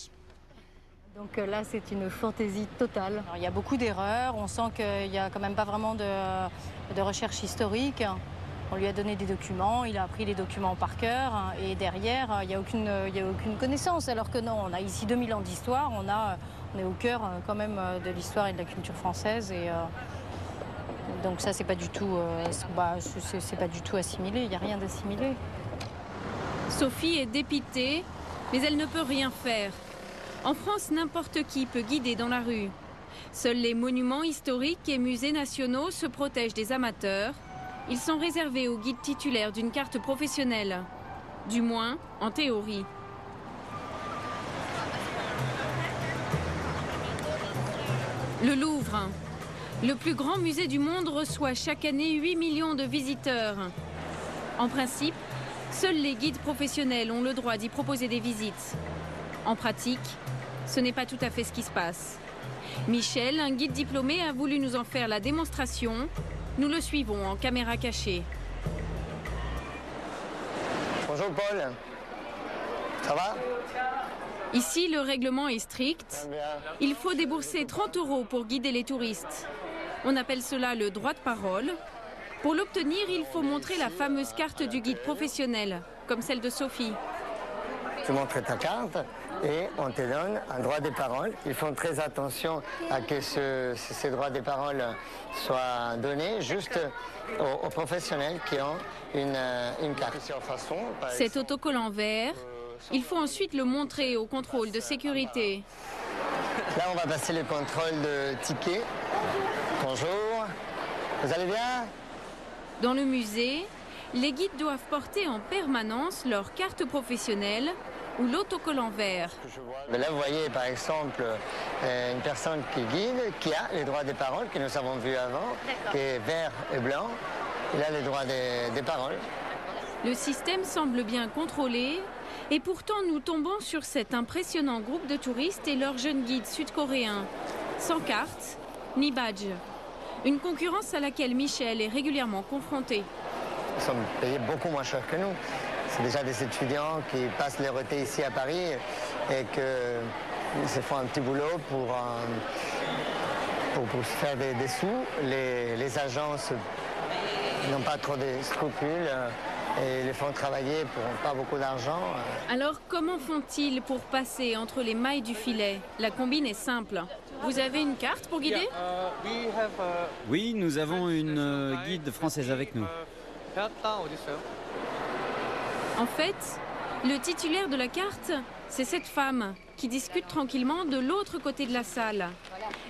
Donc là, c'est une fantaisie totale. Alors, il y a beaucoup d'erreurs, on sent qu'il n'y a quand même pas vraiment de recherche historique. On lui a donné des documents, il a appris les documents par cœur et derrière, il n'y a aucune connaissance. Alors que non, on a ici 2000 ans d'histoire, on est au cœur quand même de l'histoire et de la culture française. Et, donc ça, c'est pas du tout, c'est pas du tout assimilé, il n'y a rien d'assimilé. Sophie est dépitée, mais elle ne peut rien faire. En France, n'importe qui peut guider dans la rue. Seuls les monuments historiques et musées nationaux se protègent des amateurs. Ils sont réservés aux guides titulaires d'une carte professionnelle. Du moins, en théorie. Le Louvre. Le plus grand musée du monde reçoit chaque année 8 millions de visiteurs. En principe, seuls les guides professionnels ont le droit d'y proposer des visites. En pratique, ce n'est pas tout à fait ce qui se passe. Michel, un guide diplômé, a voulu nous en faire la démonstration. Nous le suivons en caméra cachée. Bonjour Paul, ça va? Ici, le règlement est strict. Il faut débourser 30 € pour guider les touristes. On appelle cela le droit de parole. Pour l'obtenir, il faut montrer la fameuse carte du guide professionnel, comme celle de Sophie. Tu montres ta carte et on te donne un droit de parole. Ils font très attention à que ces droits de parole soient donnés juste aux professionnels qui ont une carte. Cet autocollant vert, il faut ensuite le montrer au contrôle de sécurité. Là, on va passer le contrôle de ticket. Bonjour, vous allez bien? Dans le musée, les guides doivent porter en permanence leur carte professionnelle ou l'autocollant vert. Mais là, vous voyez, par exemple, une personne qui guide, qui a les droits des paroles, que nous avons vus avant, qui est vert et blanc. Il a les droits des paroles. Le système semble bien contrôlé, et pourtant nous tombons sur cet impressionnant groupe de touristes et leur jeune guide sud-coréen, sans carte ni badge. Une concurrence à laquelle Michel est régulièrement confronté. Ils sont payés beaucoup moins cher que nous. C'est déjà des étudiants qui passent leur été ici à Paris et qu'ils se font un petit boulot pour se faire des sous. Les agences n'ont pas trop de scrupules et les font travailler pour pas beaucoup d'argent. Alors comment font-ils pour passer entre les mailles du filet? La combine est simple. Vous avez une carte pour guider? Oui, nous avons une guide française avec nous. En fait, le titulaire de la carte, c'est cette femme qui discute tranquillement de l'autre côté de la salle.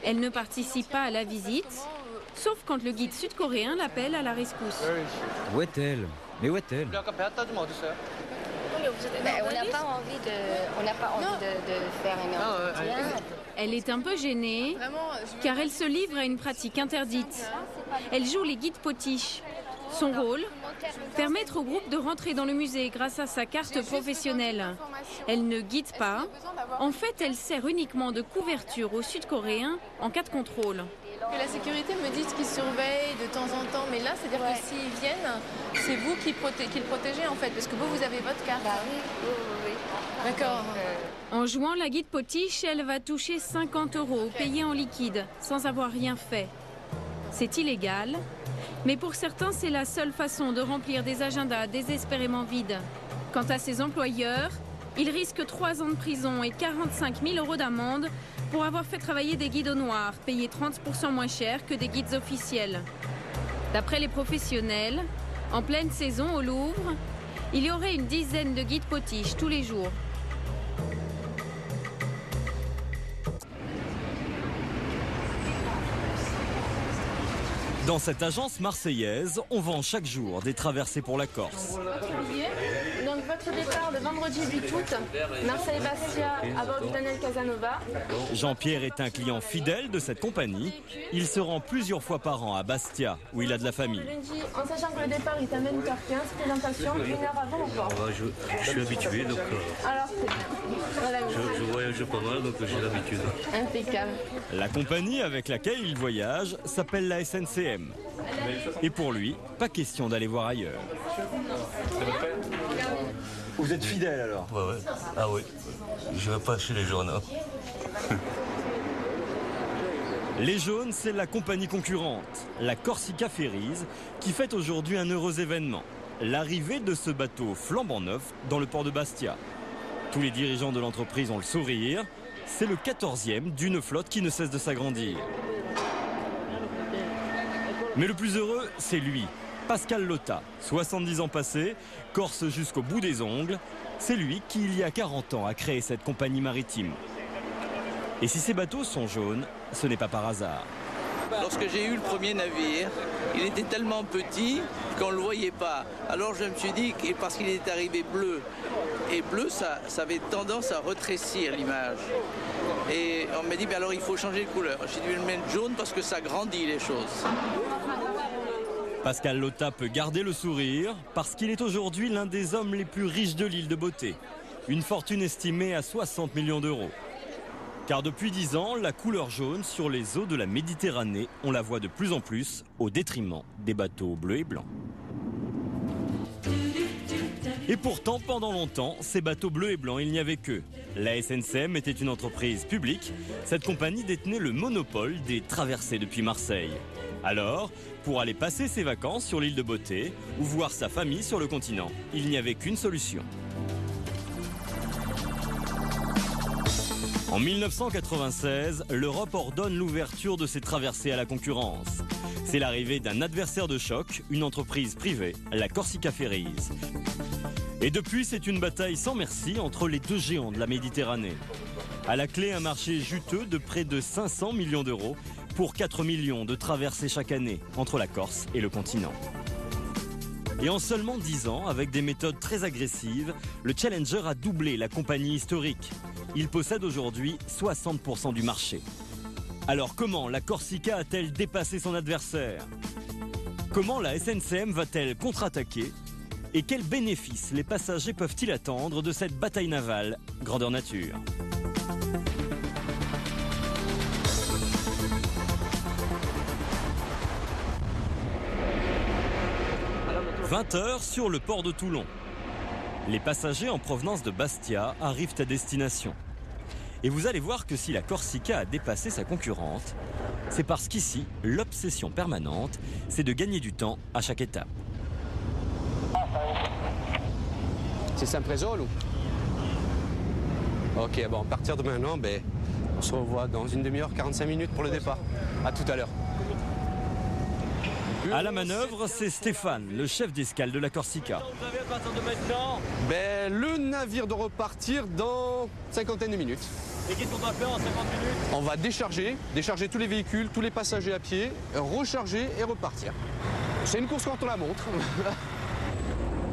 Elle ne participe pas à la visite, sauf quand le guide sud-coréen l'appelle à la rescousse. Où est-elle? Mais où est-elle? On n'a pas envie de faire un entretien. Elle est un peu gênée, car elle se livre à une pratique interdite. Elle joue les guides potiches. Son rôle, permettre au groupe de rentrer dans le musée grâce à sa carte professionnelle. Elle ne guide pas. En fait, elle sert uniquement de couverture aux Sud-Coréens en cas de contrôle. Que la sécurité me dit qu'ils surveillent de temps en temps, mais là, c'est-à-dire que s'ils viennent, c'est vous qui le protégez en fait, parce que vous avez votre carte. Oui. D'accord. En jouant la guide potiche, elle va toucher 50 € payés en liquide, sans avoir rien fait. C'est illégal, mais pour certains, c'est la seule façon de remplir des agendas désespérément vides. Quant à ses employeurs, ils risquent 3 ans de prison et 45 000 € d'amende pour avoir fait travailler des guides au noir, payés 30% moins cher que des guides officiels. D'après les professionnels, en pleine saison au Louvre, il y aurait une dizaine de guides potiches tous les jours. Dans cette agence marseillaise, on vend chaque jour des traversées pour la Corse. Donc votre départ le vendredi 8 août, Marseille-Bastia à bord du Daniel Casanova. Jean-Pierre est un client fidèle de cette compagnie. Il se rend plusieurs fois par an à Bastia, où il a de la famille. Lundi, en sachant que le départ est à 8h15, présentation 1 heure avant ou pas? Je suis habitué, donc alors, voilà, je voyage pas mal, donc j'ai l'habitude. Impeccable. La compagnie avec laquelle il voyage s'appelle la SNCM. Et pour lui, pas question d'aller voir ailleurs. Vous êtes fidèle alors? Ouais. Ah oui. Je vais pas chez les jaunes. Hein. Les jaunes, c'est la compagnie concurrente, la Corsica Ferries, qui fête aujourd'hui un heureux événement. L'arrivée de ce bateau flambant neuf dans le port de Bastia. Tous les dirigeants de l'entreprise ont le sourire. C'est le 14e d'une flotte qui ne cesse de s'agrandir. Mais le plus heureux, c'est lui, Pascal Lotta, 70 ans passés, corse jusqu'au bout des ongles. C'est lui qui, il y a 40 ans, a créé cette compagnie maritime. Et si ces bateaux sont jaunes, ce n'est pas par hasard. Lorsque j'ai eu le premier navire, il était tellement petit qu'on ne le voyait pas. Alors je me suis dit, que parce qu'il est arrivé bleu, et bleu, ça avait tendance à rétrécir l'image. Et on m'a dit, alors il faut changer de couleur. J'ai dû le mettre jaune parce que ça grandit les choses. Pascal Lotta peut garder le sourire parce qu'il est aujourd'hui l'un des hommes les plus riches de l'île de Beauté. Une fortune estimée à 60 millions d'euros. Car depuis 10 ans, la couleur jaune sur les eaux de la Méditerranée, on la voit de plus en plus au détriment des bateaux bleus et blancs. Et pourtant, pendant longtemps, ces bateaux bleus et blancs, il n'y avait qu'eux. La SNCM était une entreprise publique. Cette compagnie détenait le monopole des traversées depuis Marseille. Alors, pour aller passer ses vacances sur l'île de Beauté ou voir sa famille sur le continent, il n'y avait qu'une solution. En 1996, l'Europe ordonne l'ouverture de ces traversées à la concurrence. C'est l'arrivée d'un adversaire de choc, une entreprise privée, la Corsica Ferries. Et depuis, c'est une bataille sans merci entre les deux géants de la Méditerranée. À la clé, un marché juteux de près de 500 millions d'euros pour 4 millions de traversées chaque année entre la Corse et le continent. Et en seulement 10 ans, avec des méthodes très agressives, le Challenger a doublé la compagnie historique. Il possède aujourd'hui 60% du marché. Alors comment la Corsica a-t-elle dépassé son adversaire? Comment la SNCM va-t-elle contre-attaquer? Et quels bénéfices les passagers peuvent-ils attendre de cette bataille navale grandeur nature? « 20h sur le port de Toulon. Les passagers en provenance de Bastia arrivent à destination. Et vous allez voir que si la Corsica a dépassé sa concurrente, c'est parce qu'ici, l'obsession permanente, c'est de gagner du temps à chaque étape. C'est Saint-Prézol ou? Ok, bon, à partir de maintenant, on se revoit dans une demi-heure, 45 minutes pour le départ. À tout à l'heure. À la manœuvre, c'est Stéphane, le chef d'escale de la Corsica. Vous avez à partir de maintenant? Le navire doit repartir dans cinquantaine de minutes. Et qu'est-ce qu'on doit faire en 50 minutes? On va décharger tous les véhicules, tous les passagers à pied, recharger et repartir. C'est une course contre la montre.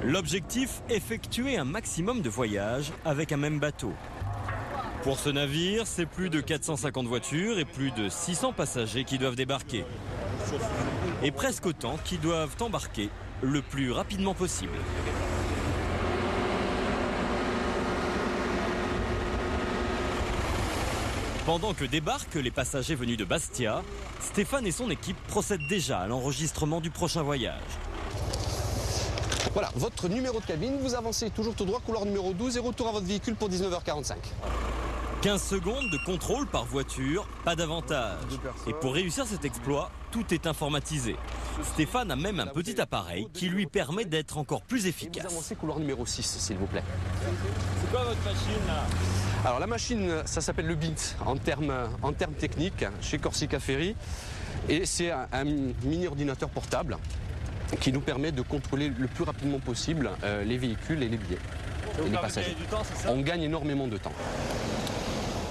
L'objectif, effectuer un maximum de voyages avec un même bateau. Pour ce navire, c'est plus de 450 voitures et plus de 600 passagers qui doivent débarquer. Et presque autant qui doivent embarquer le plus rapidement possible. Pendant que débarquent les passagers venus de Bastia, Stéphane et son équipe procèdent déjà à l'enregistrement du prochain voyage. Voilà, votre numéro de cabine, vous avancez toujours tout droit, couloir numéro 12 et retour à votre véhicule pour 19h45. 15 secondes de contrôle par voiture, pas d'avantage. Et pour réussir cet exploit, tout est informatisé. Stéphane a même un petit appareil qui lui permet d'être encore plus efficace. Vous avancez couloir numéro 6, s'il vous plaît. C'est quoi votre machine là? Alors la machine, ça s'appelle le BINT en termes techniques chez Corsica Ferry. Et c'est un mini-ordinateur portable qui nous permet de contrôler le plus rapidement possible les véhicules et les billets. Et les passagers. On gagne énormément de temps.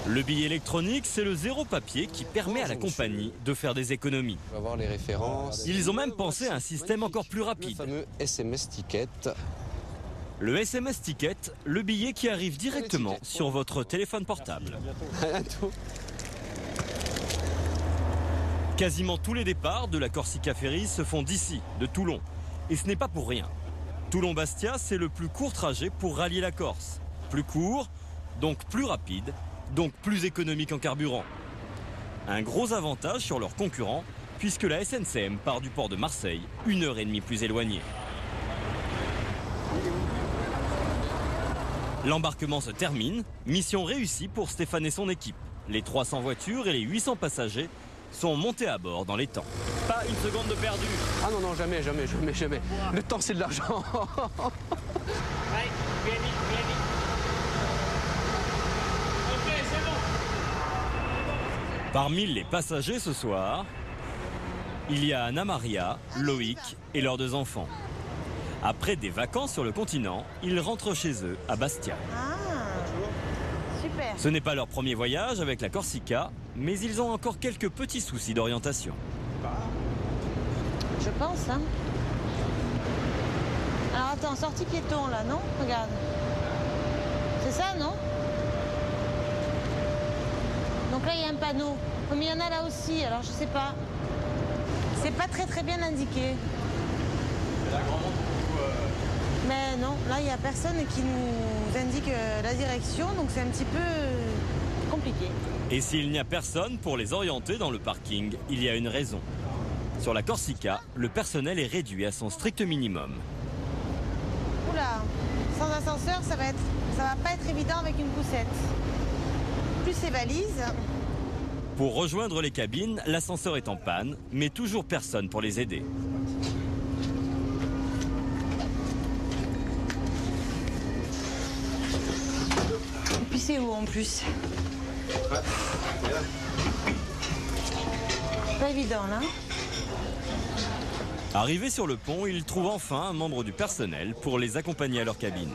Le billet électronique, c'est le zéro papier qui permet à la compagnie de faire des économies. On va voir les références. Ils ont même pensé à un système encore plus rapide. Le fameux SMS Ticket. Le SMS Ticket, le billet qui arrive directement sur votre téléphone portable. Quasiment tous les départs de la Corsica Ferries se font d'ici, de Toulon. Et ce n'est pas pour rien. Toulon-Bastia, c'est le plus court trajet pour rallier la Corse. Plus court, donc plus rapide, donc plus économique en carburant. Un gros avantage sur leurs concurrents, puisque la SNCM part du port de Marseille 1h30 plus éloignée. L'embarquement se termine, mission réussie pour Stéphane et son équipe. Les 300 voitures et les 800 passagers sont montés à bord dans les temps. Pas une seconde de perdu. Ah non, jamais. Le temps, c'est de l'argent. Parmi les passagers ce soir, il y a Anna Maria, Loïc et leurs 2 enfants. Après des vacances sur le continent, ils rentrent chez eux à Bastia. Super. Ce n'est pas leur premier voyage avec la Corsica, mais ils ont encore quelques petits soucis d'orientation. Je pense, hein. Alors attends, sortie piéton là, non? Regarde. C'est ça, non? Donc là, il y a un panneau. Mais il y en a là aussi, alors je sais pas. C'est pas très bien indiqué. Mais non, là, il n'y a personne qui nous indique la direction, donc c'est un petit peu compliqué. Et s'il n'y a personne pour les orienter dans le parking, il y a une raison. Sur la Corsica, le personnel est réduit à son strict minimum. Oula, sans ascenseur, ça va pas être évident avec une poussette. Plus ces valises. Pour rejoindre les cabines, l'ascenseur est en panne, mais toujours personne pour les aider. Et puis c'est où en plus? Pas évident là. Arrivé sur le pont, il trouve enfin un membre du personnel pour les accompagner à leur cabine.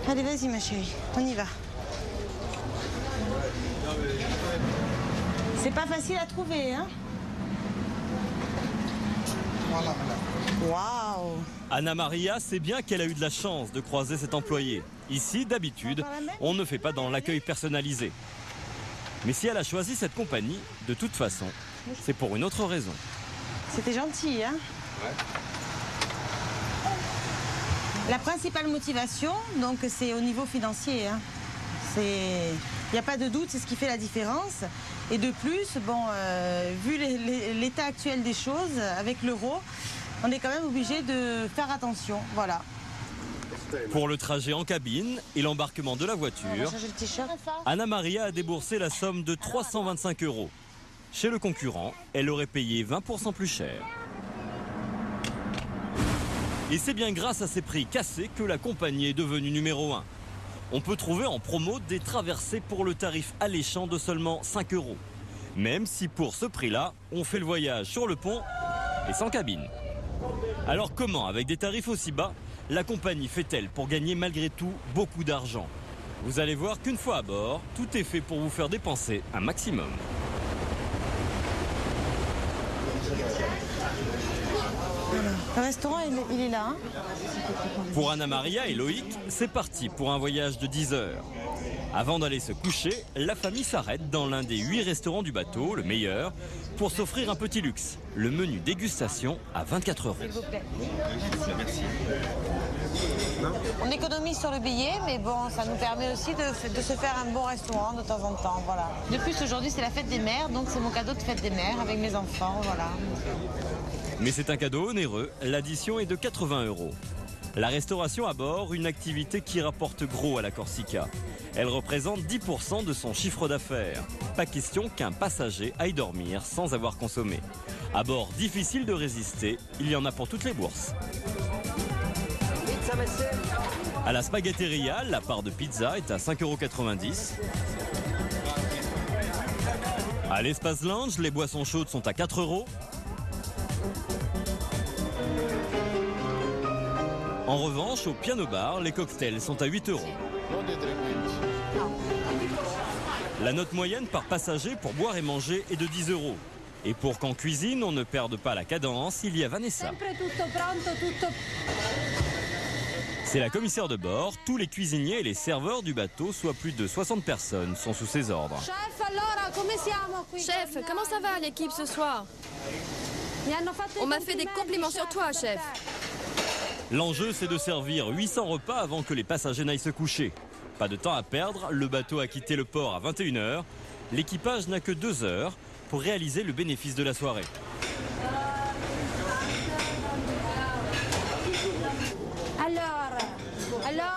Allez, vas-y ma chérie, on y va. C'est pas facile à trouver, hein? Waouh! Anna Maria sait bien qu'elle a eu de la chance de croiser cet employé. Ici, d'habitude, on ne fait pas dans l'accueil personnalisé. Mais si elle a choisi cette compagnie, de toute façon, c'est pour une autre raison. C'était gentil, hein? Ouais. La principale motivation, donc, c'est au niveau financier, hein. Il n'y a pas de doute, c'est ce qui fait la différence. Et de plus, bon, vu l'état actuel des choses, avec l'euro, on est quand même obligé de faire attention, voilà. Pour le trajet en cabine et l'embarquement de la voiture, Anna Maria a déboursé la somme de 325 €. Chez le concurrent, elle aurait payé 20% plus cher. Et c'est bien grâce à ces prix cassés que la compagnie est devenue numéro 1. On peut trouver en promo des traversées pour le tarif alléchant de seulement 5 €. Même si pour ce prix-là, on fait le voyage sur le pont et sans cabine. Alors comment, avec des tarifs aussi bas, la compagnie fait-elle pour gagner malgré tout beaucoup d'argent? Vous allez voir qu'une fois à bord, tout est fait pour vous faire dépenser un maximum. Le restaurant, il est là. Hein. Pour Anna Maria et Loïc, c'est parti pour un voyage de 10 heures. Avant d'aller se coucher, la famille s'arrête dans l'un des 8 restaurants du bateau, le meilleur, pour s'offrir un petit luxe, le menu dégustation à 24 €. S'il vous plaît. Merci. On économise sur le billet, mais bon, ça nous permet aussi de se faire un bon restaurant de temps en temps, voilà. De plus, aujourd'hui, c'est la fête des mères, donc c'est mon cadeau de fête des mères avec mes enfants, voilà. Mais c'est un cadeau onéreux, l'addition est de 80 €. La restauration à bord, une activité qui rapporte gros à la Corsica. Elle représente 10% de son chiffre d'affaires. Pas question qu'un passager aille dormir sans avoir consommé. À bord, difficile de résister, il y en a pour toutes les bourses. À la Spaghetteria, la part de pizza est à 5,90 €. À l'espace lounge, les boissons chaudes sont à 4 €. En revanche, au piano bar, les cocktails sont à 8 €. La note moyenne par passager pour boire et manger est de 10 €. Et pour qu'en cuisine, on ne perde pas la cadence, il y a Vanessa. C'est la commissaire de bord. Tous les cuisiniers et les serveurs du bateau, soit plus de 60 personnes, sont sous ses ordres. Chef, comment ça va l'équipe ce soir? On m'a fait des compliments sur toi, chef. L'enjeu, c'est de servir 800 repas avant que les passagers n'aillent se coucher. Pas de temps à perdre, le bateau a quitté le port à 21 h. L'équipage n'a que 2 heures pour réaliser le bénéfice de la soirée. Alors...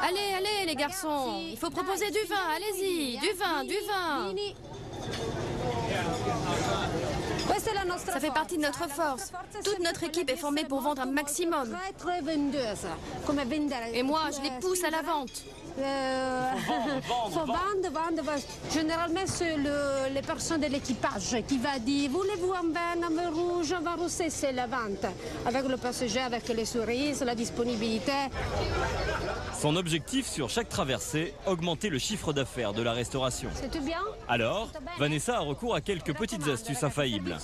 Allez les garçons, il faut proposer du vin, allez-y, du vin. Ça fait partie de notre force. Toute notre équipe est formée pour vendre un maximum. Et moi, je les pousse à la vente. Faut vendre. Généralement, c'est les personnes de l'équipage qui va dire voulez-vous un vin rouge, un vin rosé, c'est la vente. Avec le passager, avec les cerises, la disponibilité. Son objectif sur chaque traversée, augmenter le chiffre d'affaires de la restauration. C'est tout bien? Alors, Vanessa a recours à quelques petites astuces infaillibles.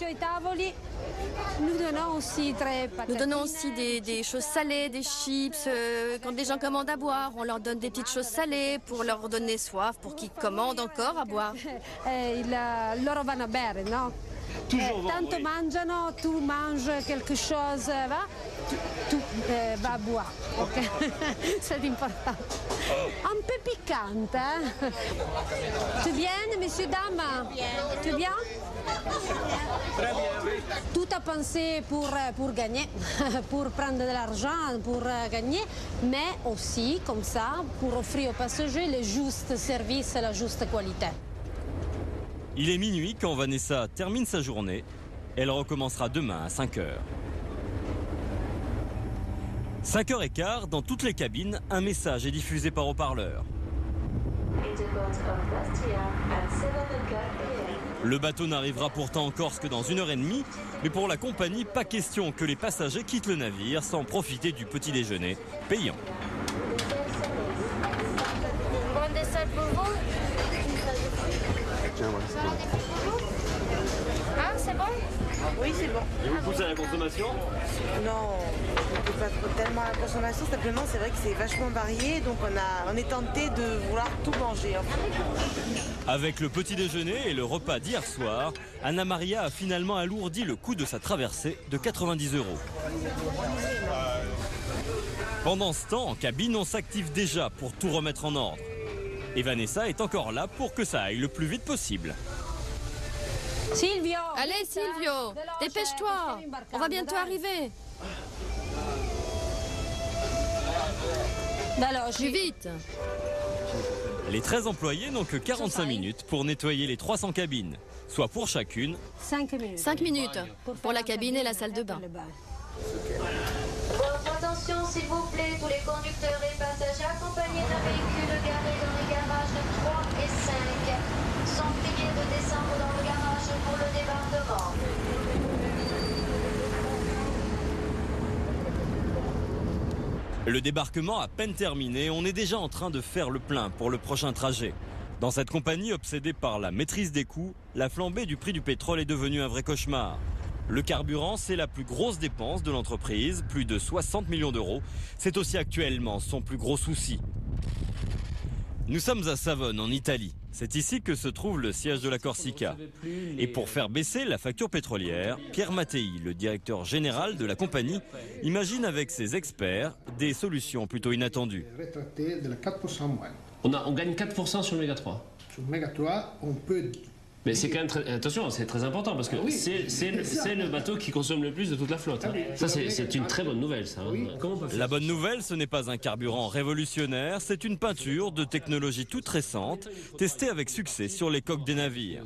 Nous donnons aussi des choses salées, des chips. Quand les gens commandent à boire, on leur donne des petites choses salées pour leur donner soif, pour qu'ils commandent encore à boire. Loro vanno a bere, no? Tanto mangiano, tu manges quelque chose, va? tout va boire. Okay? C'est important. Un peu piquante. Hein? Tout bien, messieurs, dames? Tout bien? Tout a pensé pour gagner, pour prendre de l'argent, pour gagner, mais aussi comme ça pour offrir aux passagers le juste service et la juste qualité. Il est minuit quand Vanessa termine sa journée. Elle recommencera demain à 5h. 5h15, dans toutes les cabines, un message est diffusé par haut-parleur. Le bateau n'arrivera pourtant en Corse que dans 1h30, mais pour la compagnie, pas question que les passagers quittent le navire sans profiter du petit déjeuner payant. Bon dessert pour vous? Ah, c'est bon? Oui, c'est bon. Et vous poussez à la consommation? Non, on ne peut pas trop tellement à la consommation. Simplement, c'est vrai que c'est vachement varié, donc on est tenté de vouloir tout manger. En fait. Avec le petit déjeuner et le repas d'hier soir, Anna Maria a finalement alourdi le coût de sa traversée de 90 €. Pendant ce temps, en cabine, on s'active déjà pour tout remettre en ordre. Et Vanessa est encore là pour que ça aille le plus vite possible. Silvio! Allez Silvio, dépêche-toi, on va bientôt arriver. Plus vite. Les 13 employés n'ont que 45 minutes pour nettoyer les 300 cabines, soit pour chacune 5 minutes. 5 minutes pour la cabine et la salle de bain. Votre attention s'il vous plaît, tous les conducteurs et passagers accompagnés d'un véhicule garé dans les garages 3 et 5 sont priés de descendre dans le garage pour le débarquement. Le débarquement à peine terminé, on est déjà en train de faire le plein pour le prochain trajet. Dans cette compagnie obsédée par la maîtrise des coûts, la flambée du prix du pétrole est devenue un vrai cauchemar. Le carburant, c'est la plus grosse dépense de l'entreprise, plus de 60 millions d'euros. C'est aussi actuellement son plus gros souci. Nous sommes à Savone, en Italie. C'est ici que se trouve le siège de la Corsica. Et pour faire baisser la facture pétrolière, Pierre Mattei, le directeur général de la compagnie, imagine avec ses experts des solutions plutôt inattendues. On gagne 4% sur le Méga 3. Sur le Méga 3, on peut... Mais c'est quand même attention, c'est très important parce que oui, c'est le bateau qui consomme le plus de toute la flotte. Hein. Ça, c'est une très bonne nouvelle, ça. Hein. Comment on peut faire la bonne nouvelle, ce n'est pas un carburant révolutionnaire, c'est une peinture de technologie toute récente, testée avec succès sur les coques des navires.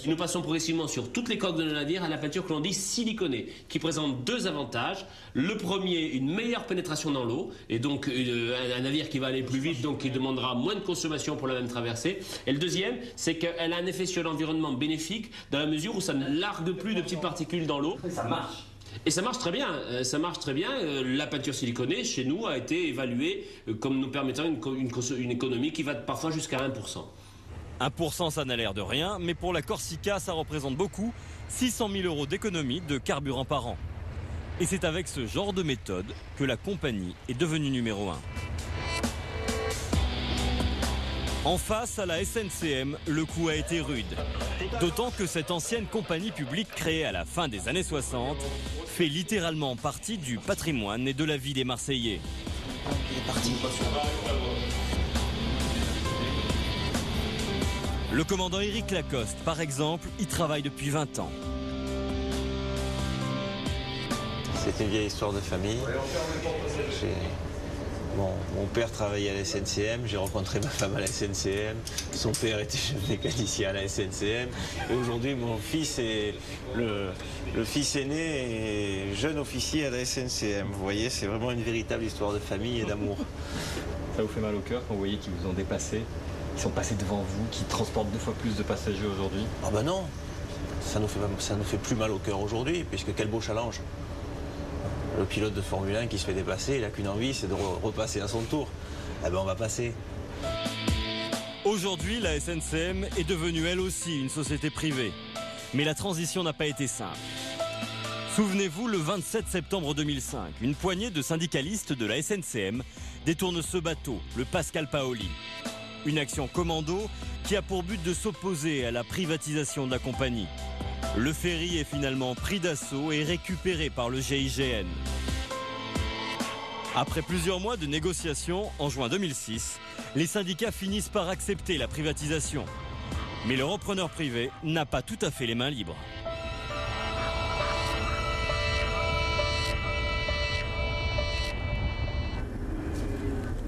Nous passons progressivement sur toutes les coques de nos navires à la peinture que l'on dit siliconée, qui présente deux avantages. Le premier, une meilleure pénétration dans l'eau, et donc un navire qui va aller plus vite, donc qui demandera moins de consommation pour la même traversée. Et le deuxième, c'est qu'elle a un effet sur l'environnement bénéfique dans la mesure où ça ne largue plus de petites particules dans l'eau. Ça marche. Et ça marche très bien. Ça marche très bien. La peinture siliconée, chez nous, a été évaluée comme nous permettant une économie qui va parfois jusqu'à 1%. 1%, ça n'a l'air de rien, mais pour la Corsica, ça représente beaucoup. 600 000 € d'économie de carburant par an. Et c'est avec ce genre de méthode que la compagnie est devenue numéro 1. En face à la SNCM, le coup a été rude. D'autant que cette ancienne compagnie publique créée à la fin des années 60 fait littéralement partie du patrimoine et de la vie des Marseillais. Le commandant Éric Lacoste, par exemple, y travaille depuis 20 ans. C'est une vieille histoire de famille. Mon père travaillait à la SNCM, j'ai rencontré ma femme à la SNCM, son père était chef mécanicien à la SNCM, et aujourd'hui mon fils est le fils aîné et jeune officier à la SNCM. Vous voyez, c'est vraiment une véritable histoire de famille et d'amour. Ça vous fait mal au cœur quand vous voyez qu'ils vous ont dépassé, qu'ils sont passés devant vous, qu'ils transportent 2 fois plus de passagers aujourd'hui? Ah ben non, ça nous fait plus mal au cœur aujourd'hui, puisque quel beau challenge. Le pilote de Formule 1 qui se fait dépasser, il n'a qu'une envie, c'est de repasser à son tour. Eh ben on va passer. Aujourd'hui, la SNCM est devenue elle aussi une société privée. Mais la transition n'a pas été simple. Souvenez-vous, le 27 septembre 2005, une poignée de syndicalistes de la SNCM détourne ce bateau, le Pascal Paoli. Une action commando qui a pour but de s'opposer à la privatisation de la compagnie. Le ferry est finalement pris d'assaut et récupéré par le GIGN. Après plusieurs mois de négociations, en juin 2006, les syndicats finissent par accepter la privatisation. Mais le repreneur privé n'a pas tout à fait les mains libres.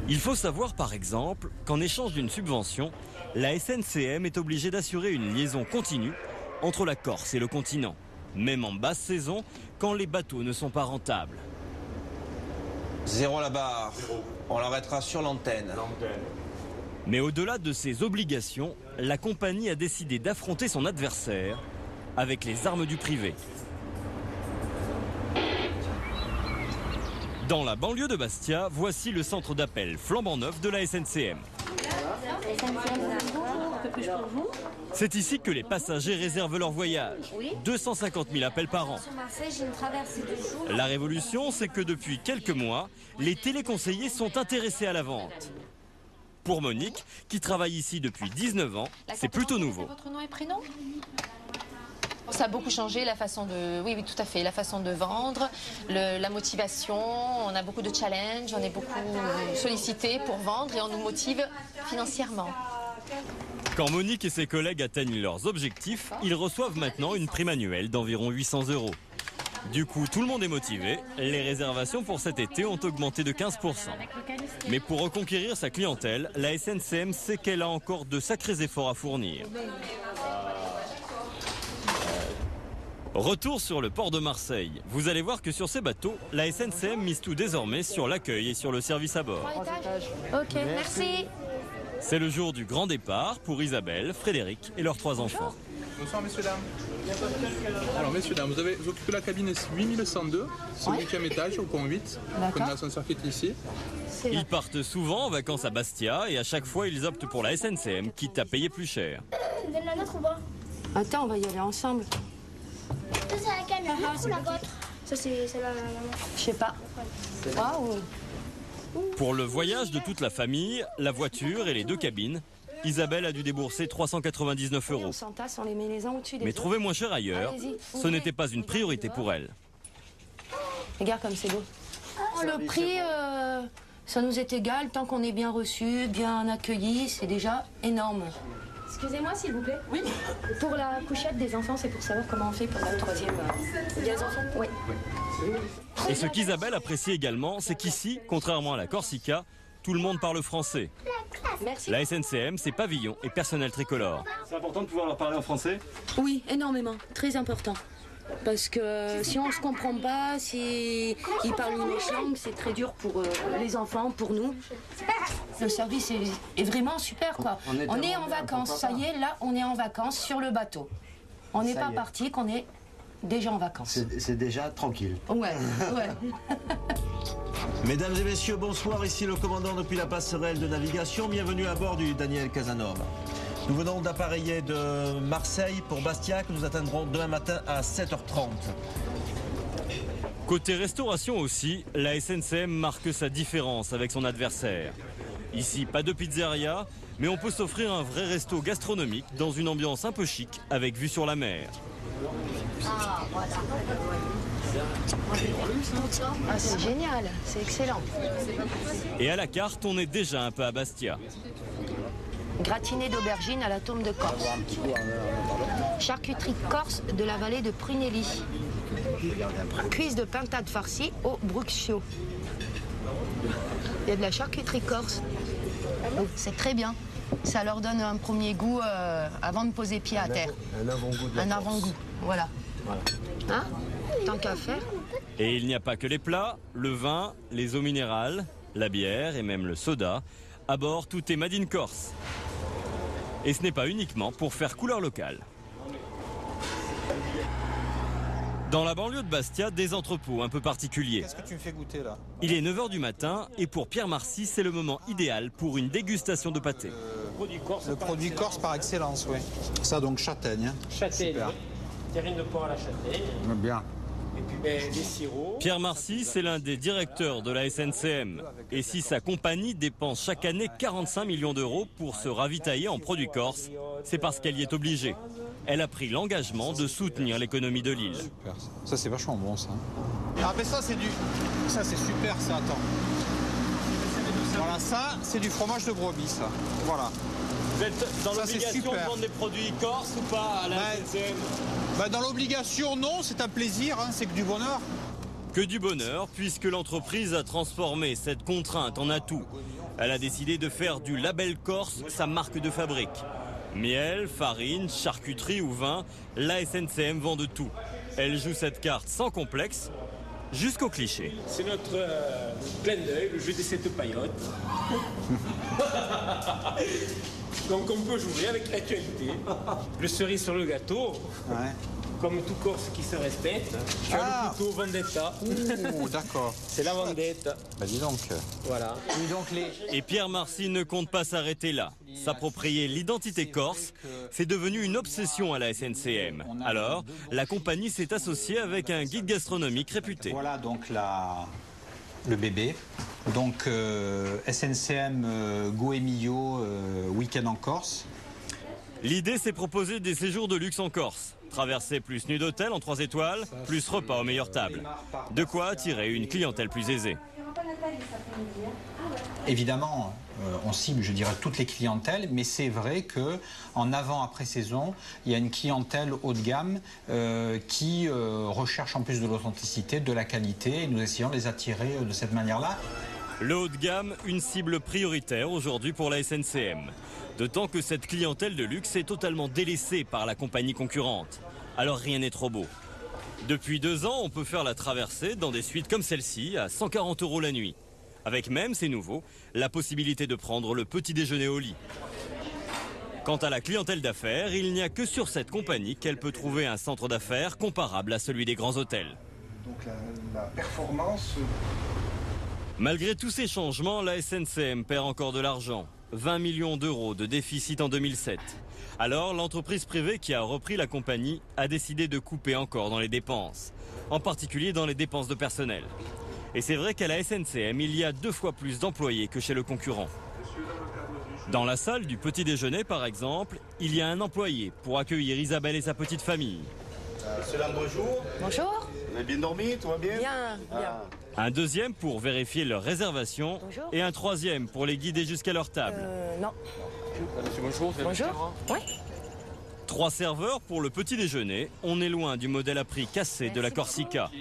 Il faut savoir par exemple qu'en échange d'une subvention, la SNCM est obligée d'assurer une liaison continue entre la Corse et le continent, même en basse saison quand les bateaux ne sont pas rentables. 0 la barre, on l'arrêtera sur l'antenne. Mais au-delà de ses obligations, la compagnie a décidé d'affronter son adversaire avec les armes du privé. Dans la banlieue de Bastia, voici le centre d'appel flambant neuf de la SNCM. C'est ici que les passagers réservent leur voyage. 250 000 appels par an. La révolution, c'est que depuis quelques mois, les téléconseillers sont intéressés à la vente. Pour Monique, qui travaille ici depuis 19 ans, c'est plutôt nouveau. Votre nom et prénom ? Ça a beaucoup changé la façon de, oui tout à fait, la façon de vendre, la motivation. On a beaucoup de challenges, on est beaucoup sollicité pour vendre et on nous motive financièrement. Quand Monique et ses collègues atteignent leurs objectifs, ils reçoivent maintenant une prime annuelle d'environ 800 €. Du coup, tout le monde est motivé. Les réservations pour cet été ont augmenté de 15%. Mais pour reconquérir sa clientèle, la SNCM sait qu'elle a encore de sacrés efforts à fournir. Retour sur le port de Marseille. Vous allez voir que sur ces bateaux, la SNCM mise tout désormais sur l'accueil et sur le service à bord. Ok, merci. C'est le jour du grand départ pour Isabelle, Frédéric et leurs 3 enfants. Bonsoir messieurs, dames. Alors messieurs, dames, vous occupez la cabine 8102, c'est au 8e étage, au pont 8. Comme l'ascenseur qui est ici. Ils partent souvent en vacances à Bastia et à chaque fois ils optent pour la SNCM, quitte à payer plus cher. Donne la nôtre ou pas ? Attends, on va y aller ensemble. Ça, c'est laquelle, la nôtre ou la vôtre ? Ça, c'est la... Je sais pas. Waouh. Pour le voyage de toute la famille, la voiture et les 2 cabines, Isabelle a dû débourser 399 €. On s'entasse, on les met les uns au-dessus des Mais autres. trouver moins cher ailleurs, ce n'était pas une priorité pour elle. Regarde comme c'est beau. Le prix, ça nous est égal tant qu'on est bien reçu, bien accueilli, c'est déjà énorme. Excusez-moi s'il vous plaît. Oui. Pour la couchette des enfants, c'est pour savoir comment on fait pour la 3e. Il y a les enfants ? Oui. Et ce qu'Isabelle apprécie également, c'est qu'ici, contrairement à la Corsica, tout le monde parle français. Merci. La SNCM, c'est pavillon et personnel tricolore. C'est important de pouvoir leur parler en français ? Oui, énormément. Très important. Parce que si on ne se comprend pas, si ils parlent une autre langue, c'est très dur pour les enfants, pour nous. Le service est vraiment super, quoi. On est en vacances, ça y est, là, on est en vacances sur le bateau. On n'est pas parti, qu'on est déjà en vacances. C'est déjà tranquille. Ouais, ouais. Mesdames et messieurs, bonsoir. Ici le commandant depuis la passerelle de navigation. Bienvenue à bord du Daniel Casanova. Nous venons d'appareiller de Marseille pour Bastia, que nous atteindrons demain matin à 7h30. Côté restauration aussi, la SNCM marque sa différence avec son adversaire. Ici, pas de pizzeria, mais on peut s'offrir un vrai resto gastronomique dans une ambiance un peu chic, avec vue sur la mer. Ah, voilà. Ah, c'est génial, c'est excellent. Et à la carte, on est déjà un peu à Bastia. Gratiné d'aubergine à la tome de Corse. Charcuterie corse de la vallée de Prunelli. Cuisse de pintade farcie au bruxio. Il y a de la charcuterie corse. C'est très bien. Ça leur donne un premier goût avant de poser pied à terre. Un avant-goût. Un avant-goût, voilà. Hein ? Tant qu'à faire. Et il n'y a pas que les plats, le vin, les eaux minérales, la bière et même le soda. À bord, tout est made in Corse. Et ce n'est pas uniquement pour faire couleur locale. Dans la banlieue de Bastia, des entrepôts un peu particuliers. Qu'est-ce que tu me fais goûter là ? Il est 9h du matin et pour Pierre Marcy, c'est le moment idéal pour une dégustation de pâté. Le produit corse par excellence, oui. Ça donc châtaigne. Hein. Châtaigne. Super. Terrine de porc à la châtaigne. Bien. Et puis des sirops. Pierre Marcy, c'est l'un des directeurs de la SNCM. Et si sa compagnie dépense chaque année 45 millions € pour se ravitailler en produits corses, c'est parce qu'elle y est obligée. elle a pris l'engagement de soutenir l'économie de l'île. Ça c'est vachement bon ça. Ah mais ça c'est super ça, attends. Voilà, ça c'est du fromage de brebis ça. Voilà. Vous êtes dans l'obligation de vendre des produits corses ou pas à la SNCM? Dans l'obligation non, c'est un plaisir, hein, c'est que du bonheur. Que du bonheur, puisque l'entreprise a transformé cette contrainte en atout. Elle a décidé de faire du label corse sa marque de fabrique. Miel, farine, charcuterie ou vin, la SNCM vend de tout. Elle joue cette carte sans complexe, jusqu'au cliché. C'est notre clin d'œil, le jeu des 7 paillotes. Donc on peut jouer avec l'actualité. Le cerise sur le gâteau. Ouais. Comme tout Corse qui se respecte, tu as le couteau vendetta. Oh, d'accord. C'est la vendetta. Bah dis donc. Voilà. Et Pierre Marcy ne compte pas s'arrêter là. S'approprier l'identité corse, c'est devenu une obsession à la SNCM. Alors, la compagnie s'est associée avec un guide gastronomique réputé. Voilà donc le bébé. Donc SNCM Go Emilio week-end en Corse. L'idée, c'est proposer des séjours de luxe en Corse. Traversée plus nuit d'hôtel en 3 étoiles, plus repas aux meilleures tables. De quoi attirer une clientèle plus aisée. Évidemment, on cible, je dirais, toutes les clientèles, mais c'est vrai qu'en avant-après saison, il y a une clientèle haut de gamme qui recherche en plus de l'authenticité, de la qualité, et nous essayons de les attirer de cette manière-là. Le haut de gamme, une cible prioritaire aujourd'hui pour la SNCM. D'autant que cette clientèle de luxe est totalement délaissée par la compagnie concurrente. Alors rien n'est trop beau. Depuis 2 ans, on peut faire la traversée dans des suites comme celle-ci à 140 € la nuit. Avec même, c'est nouveau, la possibilité de prendre le petit déjeuner au lit. Quant à la clientèle d'affaires, il n'y a que sur cette compagnie qu'elle peut trouver un centre d'affaires comparable à celui des grands hôtels. Donc la performance... Malgré tous ces changements, la SNCM perd encore de l'argent. 20 millions d'euros de déficit en 2007. Alors, l'entreprise privée qui a repris la compagnie a décidé de couper encore dans les dépenses, en particulier dans les dépenses de personnel. Et c'est vrai qu'à la SNCM, il y a 2 fois plus d'employés que chez le concurrent. Dans la salle du petit déjeuner, par exemple, il y a un employé pour accueillir Isabelle et sa petite famille. Monsieur, bonjour. Bonjour. Vous avez bien dormi, tout va bien? Bien. Un deuxième pour vérifier leur réservation. Bonjour. Et un troisième pour les guider jusqu'à leur table. Non. Bonjour. Bonjour. Oui. 3 serveurs pour le petit déjeuner. On est loin du modèle à prix cassé de la Corsica.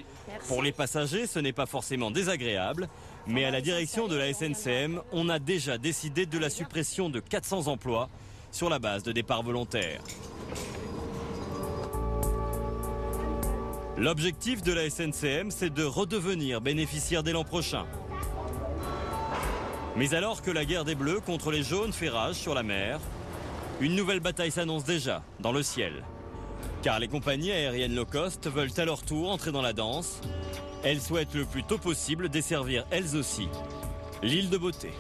Pour les passagers, ce n'est pas forcément désagréable. Mais à la direction de la SNCM, on a déjà décidé de la suppression de 400 emplois sur la base de départs volontaires. L'objectif de la SNCM, c'est de redevenir bénéficiaire dès l'an prochain. Mais alors que la guerre des Bleus contre les jaunes fait rage sur la mer, une nouvelle bataille s'annonce déjà dans le ciel. Car les compagnies aériennes low cost veulent à leur tour entrer dans la danse. Elles souhaitent le plus tôt possible desservir elles aussi l'île de beauté.